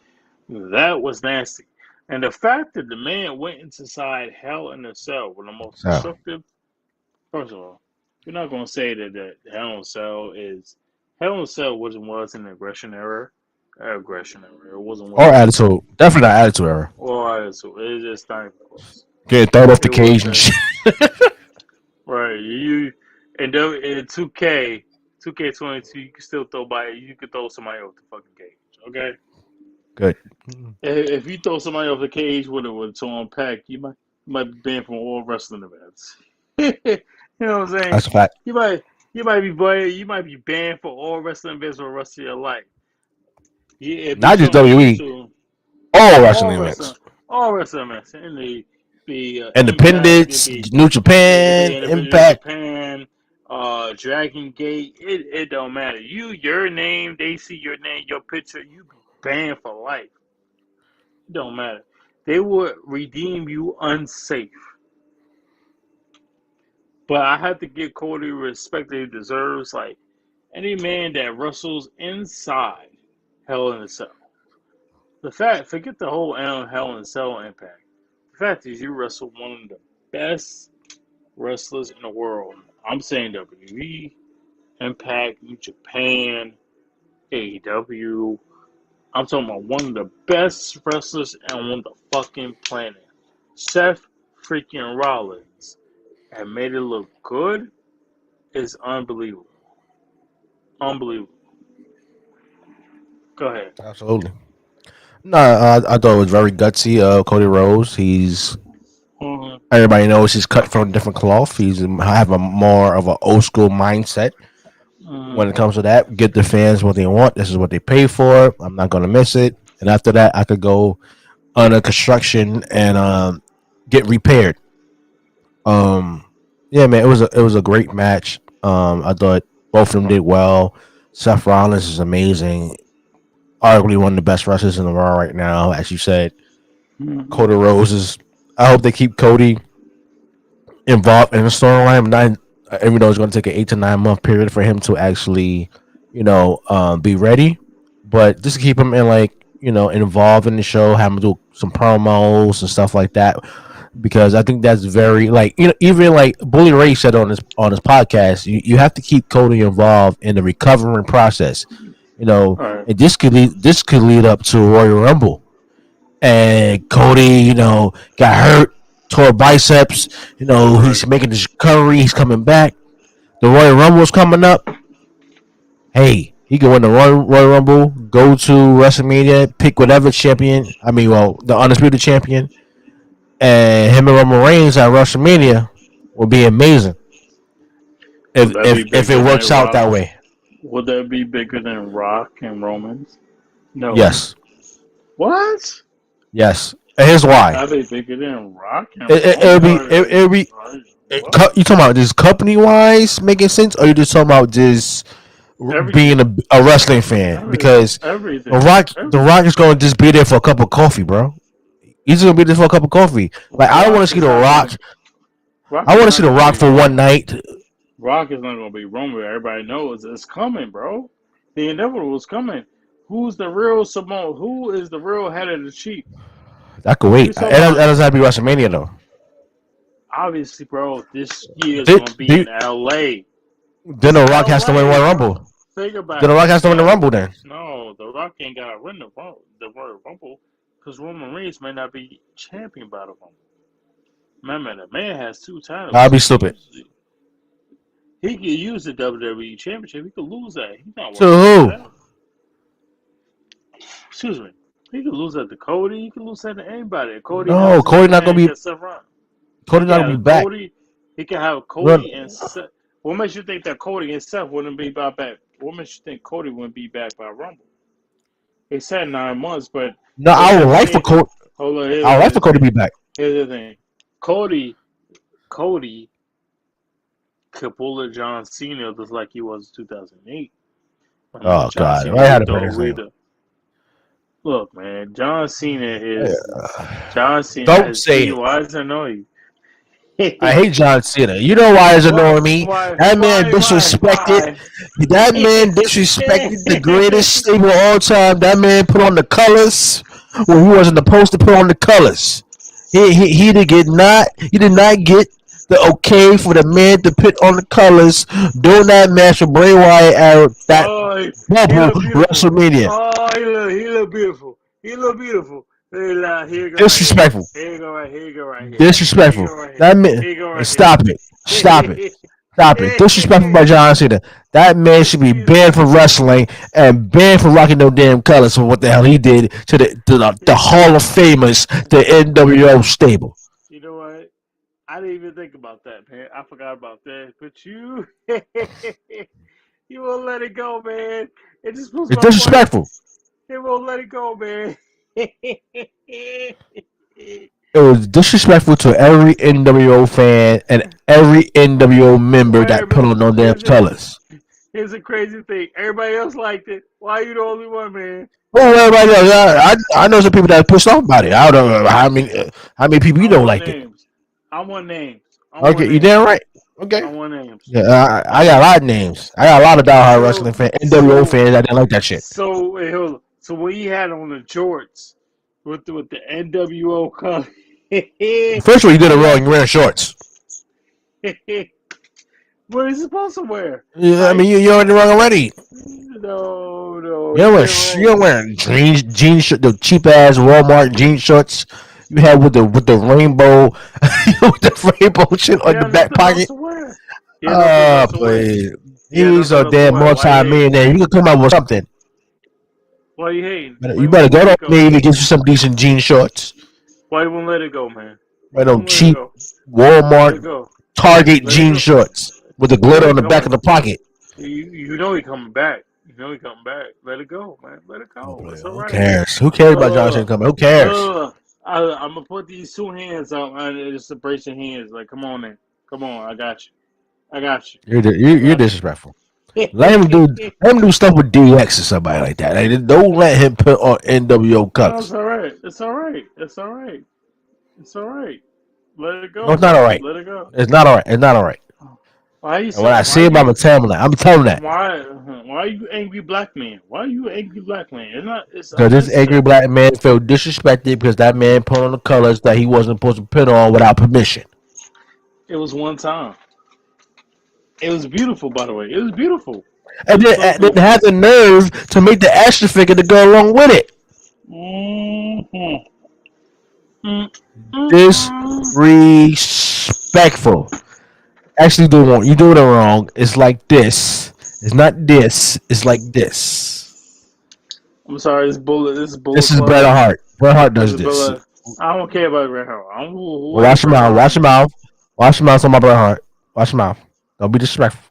That was nasty. And the fact that the man went inside Hell in a Cell with the most So destructive. First of all, you're not going to say that Hell in a Cell is. Hell in a Cell was an aggression error. Aggression error. It wasn't or one of those. attitude, definitely not attitude era. Or so it's just not even close. Getting thrown off the It was cage and a shit. right. You and in 2K22, you can still throw by. You can throw somebody off the fucking cage. Okay. Good. If you throw somebody off the cage with a torn pack, you might be banned from all wrestling events. You know what I'm saying? That's a fact. You might be banned for all wrestling events for the rest of your life. If Not you're just on WWE, YouTube, all all wrestling wrestling, events. all wrestling events, and the Impact, Independence, New it could be Japan, Independence Impact. Japan, Dragon Gate. It don't matter. Your name, they see your name, your picture, you be banned for life. It don't matter. They would redeem you unsafe. But I have to give Cody respect that he deserves. Like any man that wrestles inside Hell in a Cell. Forget the whole Hell in a Cell impact. The fact is, you wrestle one of the best wrestlers in the world. I'm saying WWE, Impact, New Japan, AEW. I'm talking about one of the best wrestlers on the fucking planet. Seth freaking Rollins. And made it look good is unbelievable. Unbelievable. Go ahead. Absolutely. No, I thought it was very gutsy. Cody Rhodes. He's Mm-hmm. everybody knows he's cut from a different cloth. He's have a more of an old school mindset Mm-hmm. when it comes to that. Get the fans what they want. This is what they pay for. I'm not gonna miss it. And after that, I could go under construction and get repaired. Um, yeah, man, it was a great match. I thought both of them did well. Seth Rollins is amazing. Arguably one of the best wrestlers in the world right now, as you said. Mm-hmm. Cody Rhodes is. I hope they keep Cody involved in the storyline. Not even though it's going to take an 8 to 9 month period for him to actually, be ready. But just to keep him in involved in the show, have him do some promos and stuff like that. Because I think that's very even like Bully Ray said on his podcast, you have to keep Cody involved in the recovering process. All right. And this could lead up to Royal Rumble. And Cody, got hurt, tore biceps. Right. He's making his recovery. He's coming back. The Royal Rumble's coming up. Hey, he can win the Royal Rumble, go to WrestleMania, pick whatever champion. I mean, well, the undisputed champion, and him and Roman Reigns at WrestleMania will be amazing Would if that be if if bigger it works than out Rock? that way. Would that be bigger than Rock and Romans? No. Yes, What? yes. And here's why. Are they bigger than Rock and It'll be Roman? it'll be. What? You talking about just company wise making sense, or you just talking about just being Everything. a wrestling fan? Because the Everything. Rock, the Everything. Rock is going to just be there for a cup of coffee, bro. He's going to be there for a cup of coffee. Like I don't want Rock to see is the not Rock. gonna. Rock I is want to see not the gonna Rock be for one Roman. night. Rock is not gonna be Roman. Everybody knows it's coming, bro. The inevitable is coming. Who's the real Samoa? Who is the real head of the chief? I could We wait. talking That about doesn't have to be WrestleMania though. obviously, bro. This year is Did, gonna be in did, L.A. then It's the Rock has to win L.A., Royal bro. Rumble. Think Then about the it. Rock has to win the No, Rumble. Then no, the Rock ain't gotta win the Royal Rumble because Roman Reigns may not be champion by the Rumble. Remember, the man has 2 titles. I'll be stupid. He could use the WWE Championship. He could lose that. He's not To working for who? that. Excuse me. He could lose that to Cody. He could lose that to anybody. Cody No, loses Cody not again gonna be. against Seth Rollins. He Cody could not gonna be have back. Cody. He could have Run. Cody and Seth. What makes you think that Cody and Seth wouldn't be back? What makes you think Cody wouldn't be back by Rumble? They said 9 months, but No, I would like for Cody. hold on. I would like for Cody to be back. Here's the thing. Cody could pull a John Cena just like he was in 2008. Oh God! I had to put his name. Look, man, John Cena is John Cena. Don't say it. Why does it annoy you? I hate John Cena. You know why it's annoying me? That man disrespected. That man disrespected the greatest stable of all time. That man put on the colors when he wasn't supposed to put on the colors. He did not get the okay for the man to put on the colors during that match with Bray Wyatt at that bubble WrestleMania. Oh, he look beautiful. He look beautiful. Disrespectful. Here you go right here. Disrespectful. That man. Stop it. Stop it. Disrespectful by John Cena. That man should be banned from wrestling and banned from rocking no damn colors for what the hell he did to the Hall of Famers, the NWO stable. You know what? I didn't even think about that, man. I forgot about that. But you won't let it go, man. It's disrespectful. It won't let it go, man. It was disrespectful to every NWO fan and every NWO member that put on no damn colors. Here's a crazy thing. Everybody else liked it. Why are you the only one, man? Well, everybody else. I know some people that are pissed off about it. I don't know how many people you don't like it. I want names. Okay, you damn right. Okay. I want names. Yeah, I got a lot of names. I got a lot of diehard wrestling fans, NWO fans that didn't like that shit. So when he had on the jorts with the NWO color. First of all, you did it wrong. You're wearing shorts. What is he supposed to wear? Yeah, I mean, you're wearing the wrong already. No. You're wearing jean shorts, the cheap ass Walmart jean shorts. You had with the rainbow, with the rainbow shit on the back pocket. Please. He's a damn multi-millionaire. You can come up with something. Why you hating? You better go to me to get you some decent jean shorts. Why you won't let it go, man? Right, them cheap Walmart, Target jean shorts with the glitter on the back of the pocket. You know he coming back. Let it go, man. Let it go. It's all right. Who cares? Who cares about John Cena coming? Who cares? I'm gonna put these 2 hands out and just brace your hands. Like, come on, man. Come on, I got you. You're disrespectful. Let him do stuff with DX or somebody like that. Like, don't let him put on NWO colors. No, it's all right. Let it go. No, it's not all right. Let it go. It's not all right. Why you? When I see him, I'm telling him that. I'm telling him that. Why are you angry black man? It's because this angry black man felt disrespected because that man put on the colors that he wasn't supposed to put on without permission. It was one time. It was beautiful, by the way. It was beautiful. And then had the nerve to make the action figure to go along with it. Disrespectful. Actually, you're doing it wrong. It's like this. It's not this. It's like this. I'm sorry. This is Bret Hart. Bret Hart does this. I don't care about Bret Hart. Watch your mouth. Watch your mouth. Watch your mouth on my Bret Hart. Watch your mouth. Don't be disrespectful.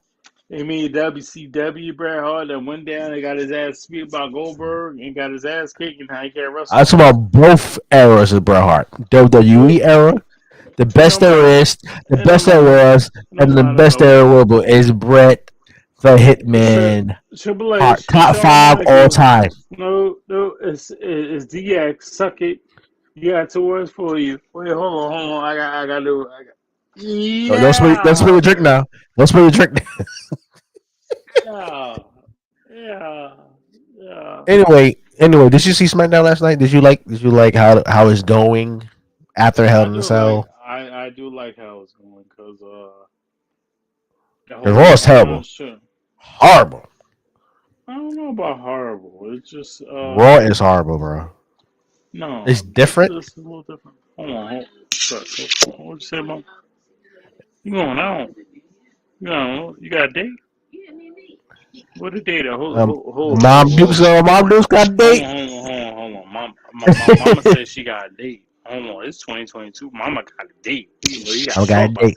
You mean WCW Bret Hart that went down and got his ass beat by Goldberg and got his ass kicked and how he can't wrestle? I talk about both eras of Bret Hart. WWE era, the best there is, the best there was, and the best there will be is Bret the Hitman Hart. Top 5 all time. No, it's DX. Suck it. You got 2 words for you. Wait, hold on. I got to do it. Yeah. Don't spill your drink now. Don't spill your drink now. Yeah. Anyway, did you see SmackDown last night? Did you like how it's going after Hell in a Cell? I do like how it's going because the Raw is terrible. Horrible. I don't know about horrible. It's just Raw is horrible, bro. No, it's different. It's a little different. Hold on. What you say about? You going out? You got a date? What a date? Hold Mom Dukes got a date. Hold on. Mama said she got a date. Hold on, it's 2022. Mama got a date. Mama got a date.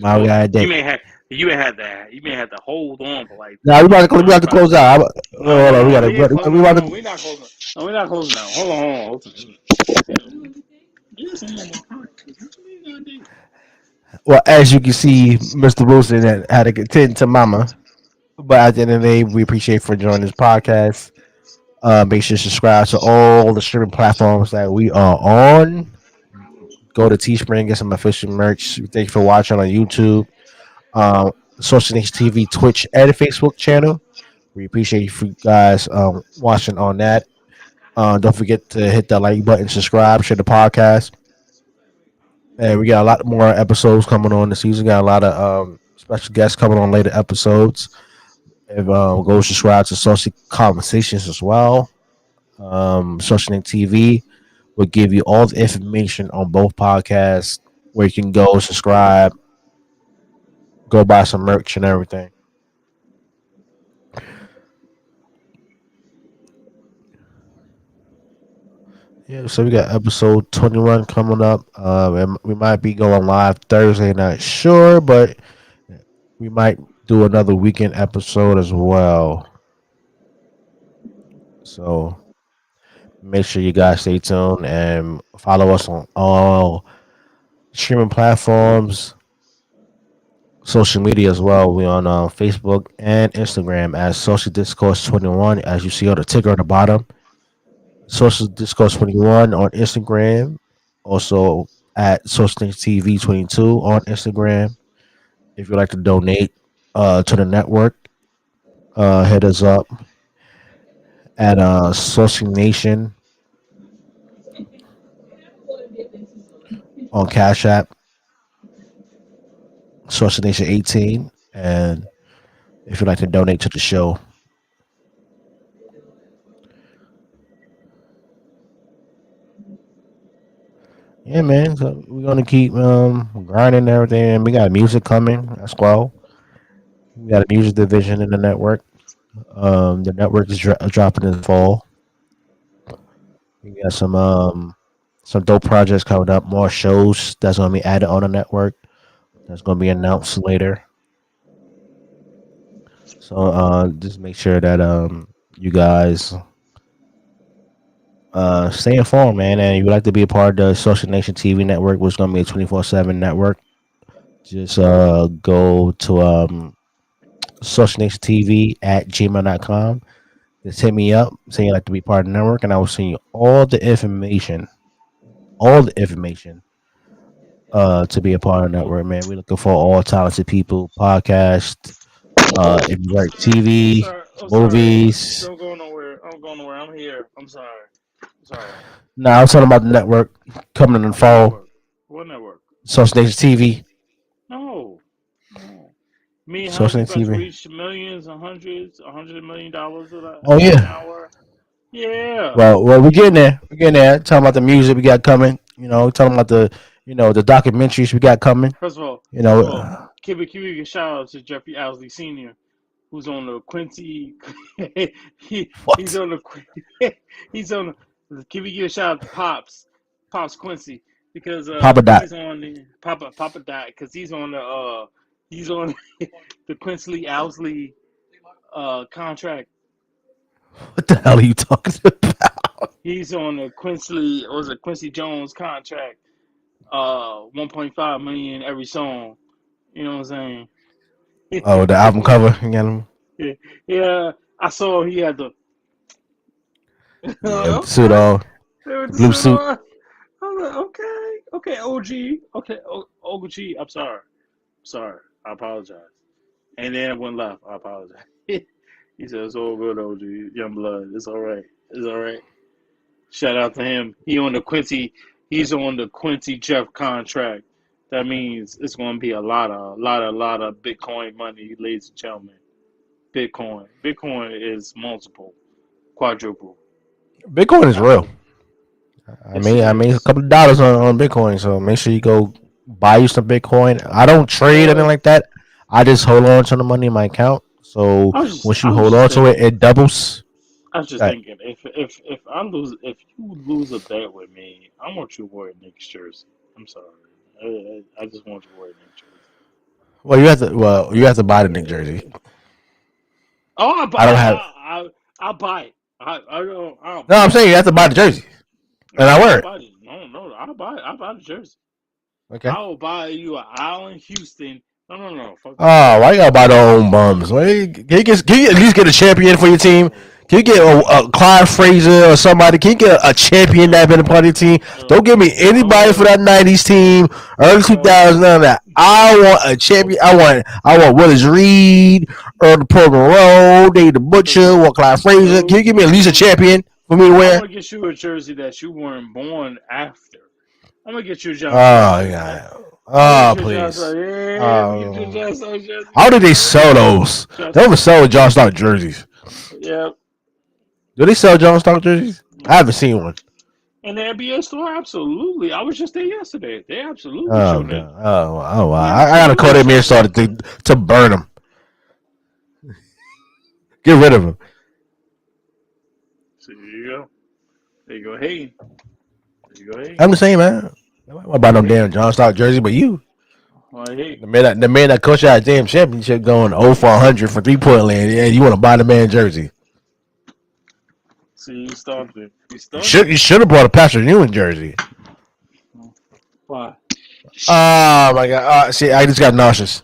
Mama got a date. You may have to. You may have to hold on for like Now we about to 45 close out. seconds. No, Hold no, on, we no. got We ain't to. closing. We No, no, about no. to. We're not closing. No, we're not closing now. Hold on. Yes, I'm on my heart. What you gonna do? Well, as you can see, Mr. Wilson had to contend to Mama. But at the end of the day, we appreciate for joining this podcast. Make sure to subscribe to all the streaming platforms that we are on. Go to Teespring, get some official merch. Thank you for watching on YouTube, um, Social Nation TV, Twitch, and Facebook channel. We appreciate you for guys watching on that. Don't forget to hit that like button, subscribe, share the podcast. And we got a lot more episodes coming on this season. Got a lot of special guests coming on later episodes. If go subscribe to Saucy Conversations as well. Social Link TV will give you all the information on both podcasts where you can go subscribe, go buy some merch and everything. Yeah, so we got episode 21 coming up. And we might be going live Thursday, not sure, but we might do another weekend episode as well. So make sure you guys stay tuned and follow us on all streaming platforms, social media as well. We on Facebook and Instagram as Saucy Discourse 21, as you see on the ticker at the bottom. Saucy Discourse 21 on Instagram. Also at Saucy TV 22 on Instagram. If you'd like to donate to the network, hit us up at Saucy Nation on Cash App, Saucy Nation 18. And if you'd like to donate to the show, yeah, man. So we're gonna keep grinding and everything. We got music coming as well. We got a music division in the network. The network is dropping in the fall. We got some dope projects coming up. More shows that's gonna be added on the network. That's gonna be announced later. So just make sure that you guys stay informed, man. And if you'd like to be a part of the Social Nation TV network, which is gonna be a 24/7 network, just go to Social Nation TV at gmail.com. Just hit me up, say you'd like to be part of the network, and I will send you all the information to be a part of the network, man. We're looking for all talented people, podcast, if you like I'm TV, sorry. I'm sorry. movies. Don't go nowhere. I'm going nowhere. I'm here. I'm sorry. I'm sorry. Now, I was talking about the network coming in the What fall, network? What network? Social Nation TV. No. No. Me and House Social is Nation about to TV. reach millions and hundreds, $100 million Oh, in an yeah. hour. Yeah. Well, we're getting there. We're getting there. Talking about the music we got coming. Talking about the documentaries we got coming. First of all, You first know, of all, can we give a shout out to Jeffrey Owsley Sr., who's on the Quincy. He's what? on the. He's on. Can we give a shout out to Pops Quincy, because Papa Dot. he's on the Papa Dot, because he's on the Quincy Owsley contract. What the hell are you talking about? He's on the Quincy Jones contract. 1.5 million every song. You know what I'm Oh, the album saying? cover. You got him. Yeah, yeah. I saw he had the Yeah, with the suit okay. on, With the the blue suit suit. on. I was like, okay, OG, okay, OG. I'm sorry, I apologize. And then it went left. I apologize. He said it's all good, OG. Young blood. It's all right. It's all right. Shout out to him. He's on the Quincy Jeff contract. That means it's going to be a lot of Bitcoin money, ladies and gentlemen. Bitcoin is multiple, quadruple. Bitcoin is real. Yes, it I mean, it's a is. couple of dollars on Bitcoin. So make sure you go buy you some Bitcoin. I don't trade anything Well, like that. I just hold on to the money in my account. So once I you was hold just on to it, thinking. it doubles. I was just Right. thinking. If you lose a bet with me, I want you to wear Nick's jersey. I'm sorry. I just want you to wear Nick's jersey. Well, you have to buy the Nick jersey. Oh, I don't have. I'll buy it. I don't. I'll No, I'm buy it. saying you have to buy the jersey, and No, I I'll wear it. buy it. No. I'll buy it. I'll buy the jersey. Okay. I will buy you an Allen Houston. No. Fuck that. Oh, why you gotta buy their own bums? Can you at least get a champion for your team? Can you get a Clyde Frazier or somebody? Can you get a champion that been a part of your team? Don't give me anybody for that '90s team, early 2000s, none of that. I want a champion. I want Willis Reed, Earl Pomeroy, Dave the Butcher, or Clyde Frazier. Can you give me at least a champion for me to I'm wear? gonna get you a jersey that you weren't born after. I'm gonna get you a John Stockton Oh jersey. yeah. I'm gonna Oh get you a John please. Stockton. Yeah, we get you a Oh. John Stockton jersey. How did they sell those? They don't sell John Stock jerseys. Yeah. Do they sell John Stock jerseys? I haven't seen one. In the NBA store, absolutely. I was just there yesterday. They absolutely Oh showed it. god. Oh wow. Yeah, I gotta call them here started to burn them. Get rid of them. So there you go. There you go. Hey. There you go. Hey. I'm the same man. I don't about no damn John Stock jersey, but you. Hey. The man that coached out damn championship going 0 for 100 for 3-point land, and you want to buy the man jersey. See, you started. You should have bought a Patrick Ewing jersey. Why? Oh my god! See, I just got nauseous.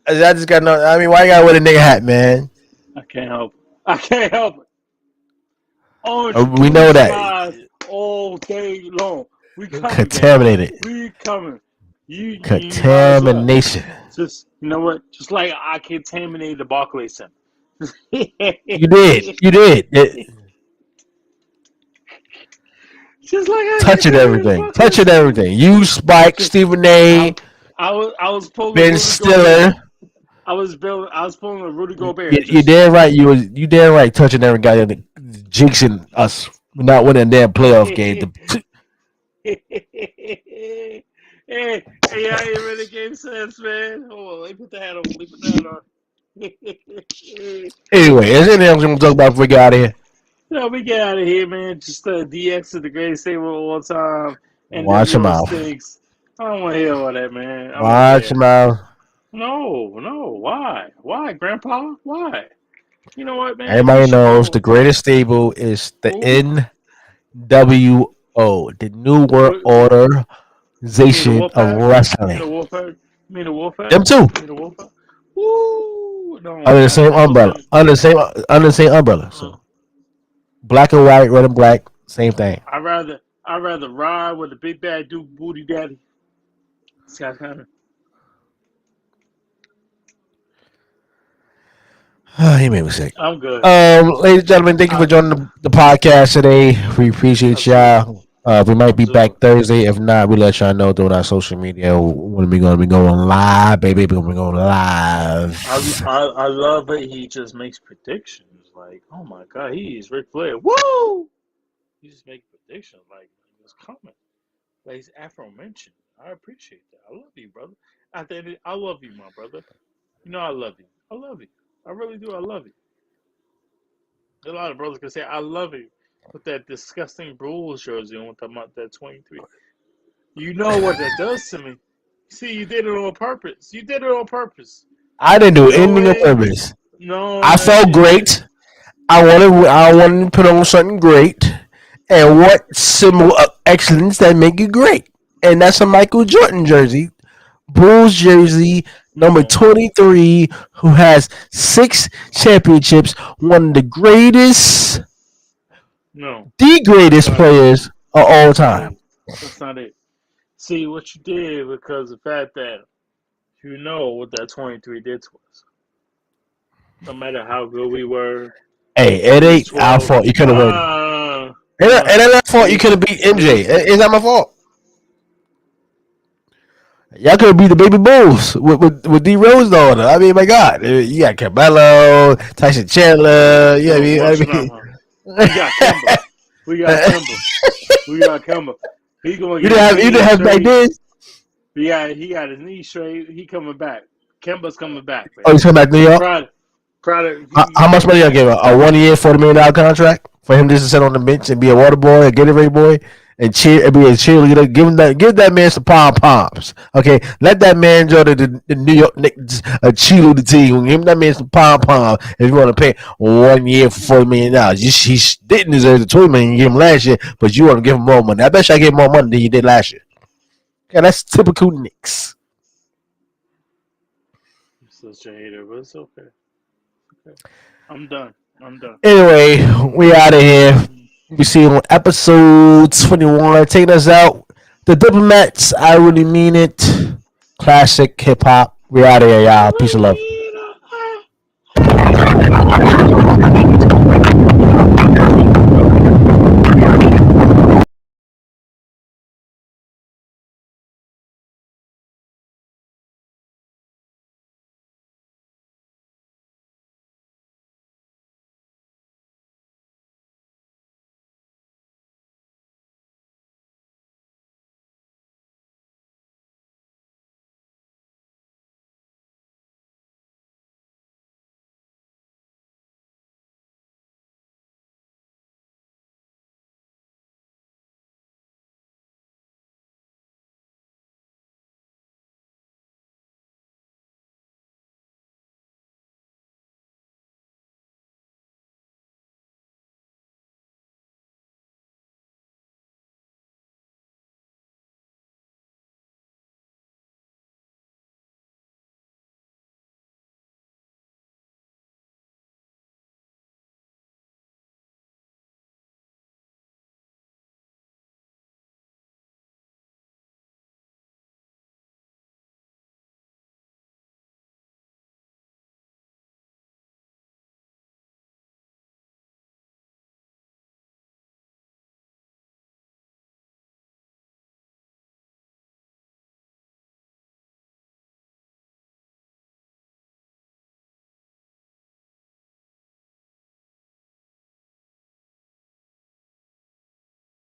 I mean, why you gotta wear the nigga hat, man? I can't help it. We know that. All day long. We coming. Contaminated. We coming. You Contamination. Just you know what? Just like I contaminated the Barclays Center. You did. Just like I Touching everything. You, Spike, Stephen A. I was pulling Ben Stiller. I was pulling a Rudy Gobert. You damn right. You damn right. Touching every guy and jinxing us not winning a damn playoff game. Hey, I ain't really game sense, man. Hold on, let me put the hat on. Anyway, is there anything else we're gonna talk about before we get out of here? No, we get out of here, man. Just DX is the greatest thing of all time. And Watch your mouth. Stinks. I don't want to hear all that, man. Watch your mouth. No. Why, Grandpa? Why? You know what, man? Everybody knows the greatest stable is the NWO, the New World Organization of Wrestling. You mean the Wolfpack? Them too. Woo! No, Under the same umbrella. Under the same umbrella. So black and white, red and black, same thing. I'd rather ride with the big bad Duke Booty Daddy. Scott Connor. He made me sick. I'm good. Ladies and gentlemen, thank you for joining the podcast today. We appreciate y'all. We might be back Thursday. If not, we let y'all know through our social media when we're gonna be going live, baby. We're gonna be going live. I love it. He just makes predictions. Like, oh my God, he's Ric Flair. Woo! He just makes predictions. Like, it's coming. Like, he's aforementioned. I appreciate that. I love you, brother. I love you, my brother. You know I love you. I love you. I really do. I love you. A lot of brothers can say, I love you. With that disgusting Bulls jersey on with that 23. You know what that does to me. See, you did it on purpose. I didn't do anything on purpose. No. I felt great. I wanted to put on something great. And what symbol of excellence that make you great? And that's a Michael Jordan jersey. Bulls jersey number 23, who has 6 championships, one of the greatest, the greatest players of all time. That's not it. See what you did because of the fact that you know what that 23 did to us. No matter how good we were. Hey, it ain't our fault. You could have won. It ain't our fault. You could have beat MJ. It's not my fault. Y'all could beat the baby Bulls with D Rose daughter. I mean, my God, you got Carmelo, Tyson Chandler. Yeah, we got Kemba. He going. You didn't have back then. Yeah, he got his knee straight. He coming back. Kemba's coming back. Man. Oh, he's coming back to New York. Proud of, how much money y'all gave him? A 1 year, $40 million contract? for him just to sit on the bench and be a water boy, a Gatorade boy, and cheer and be a cheerleader. Give that man some pom poms. Okay, let that man join the New York Knicks cheerleader team. Give that man some pom poms. If you want to pay 1 year for $40 million, he didn't deserve the $20 million you gave him last year, but you want to give him more money. I bet you I gave him more money than you did last year. Yeah, that's typical Knicks. I'm such a hater, but it's okay. I'm done. Anyway, we out of here. We see you on episode 21. Taking us out. The Diplomats, I really mean it. Classic hip hop. We out of here, y'all. Peace and love.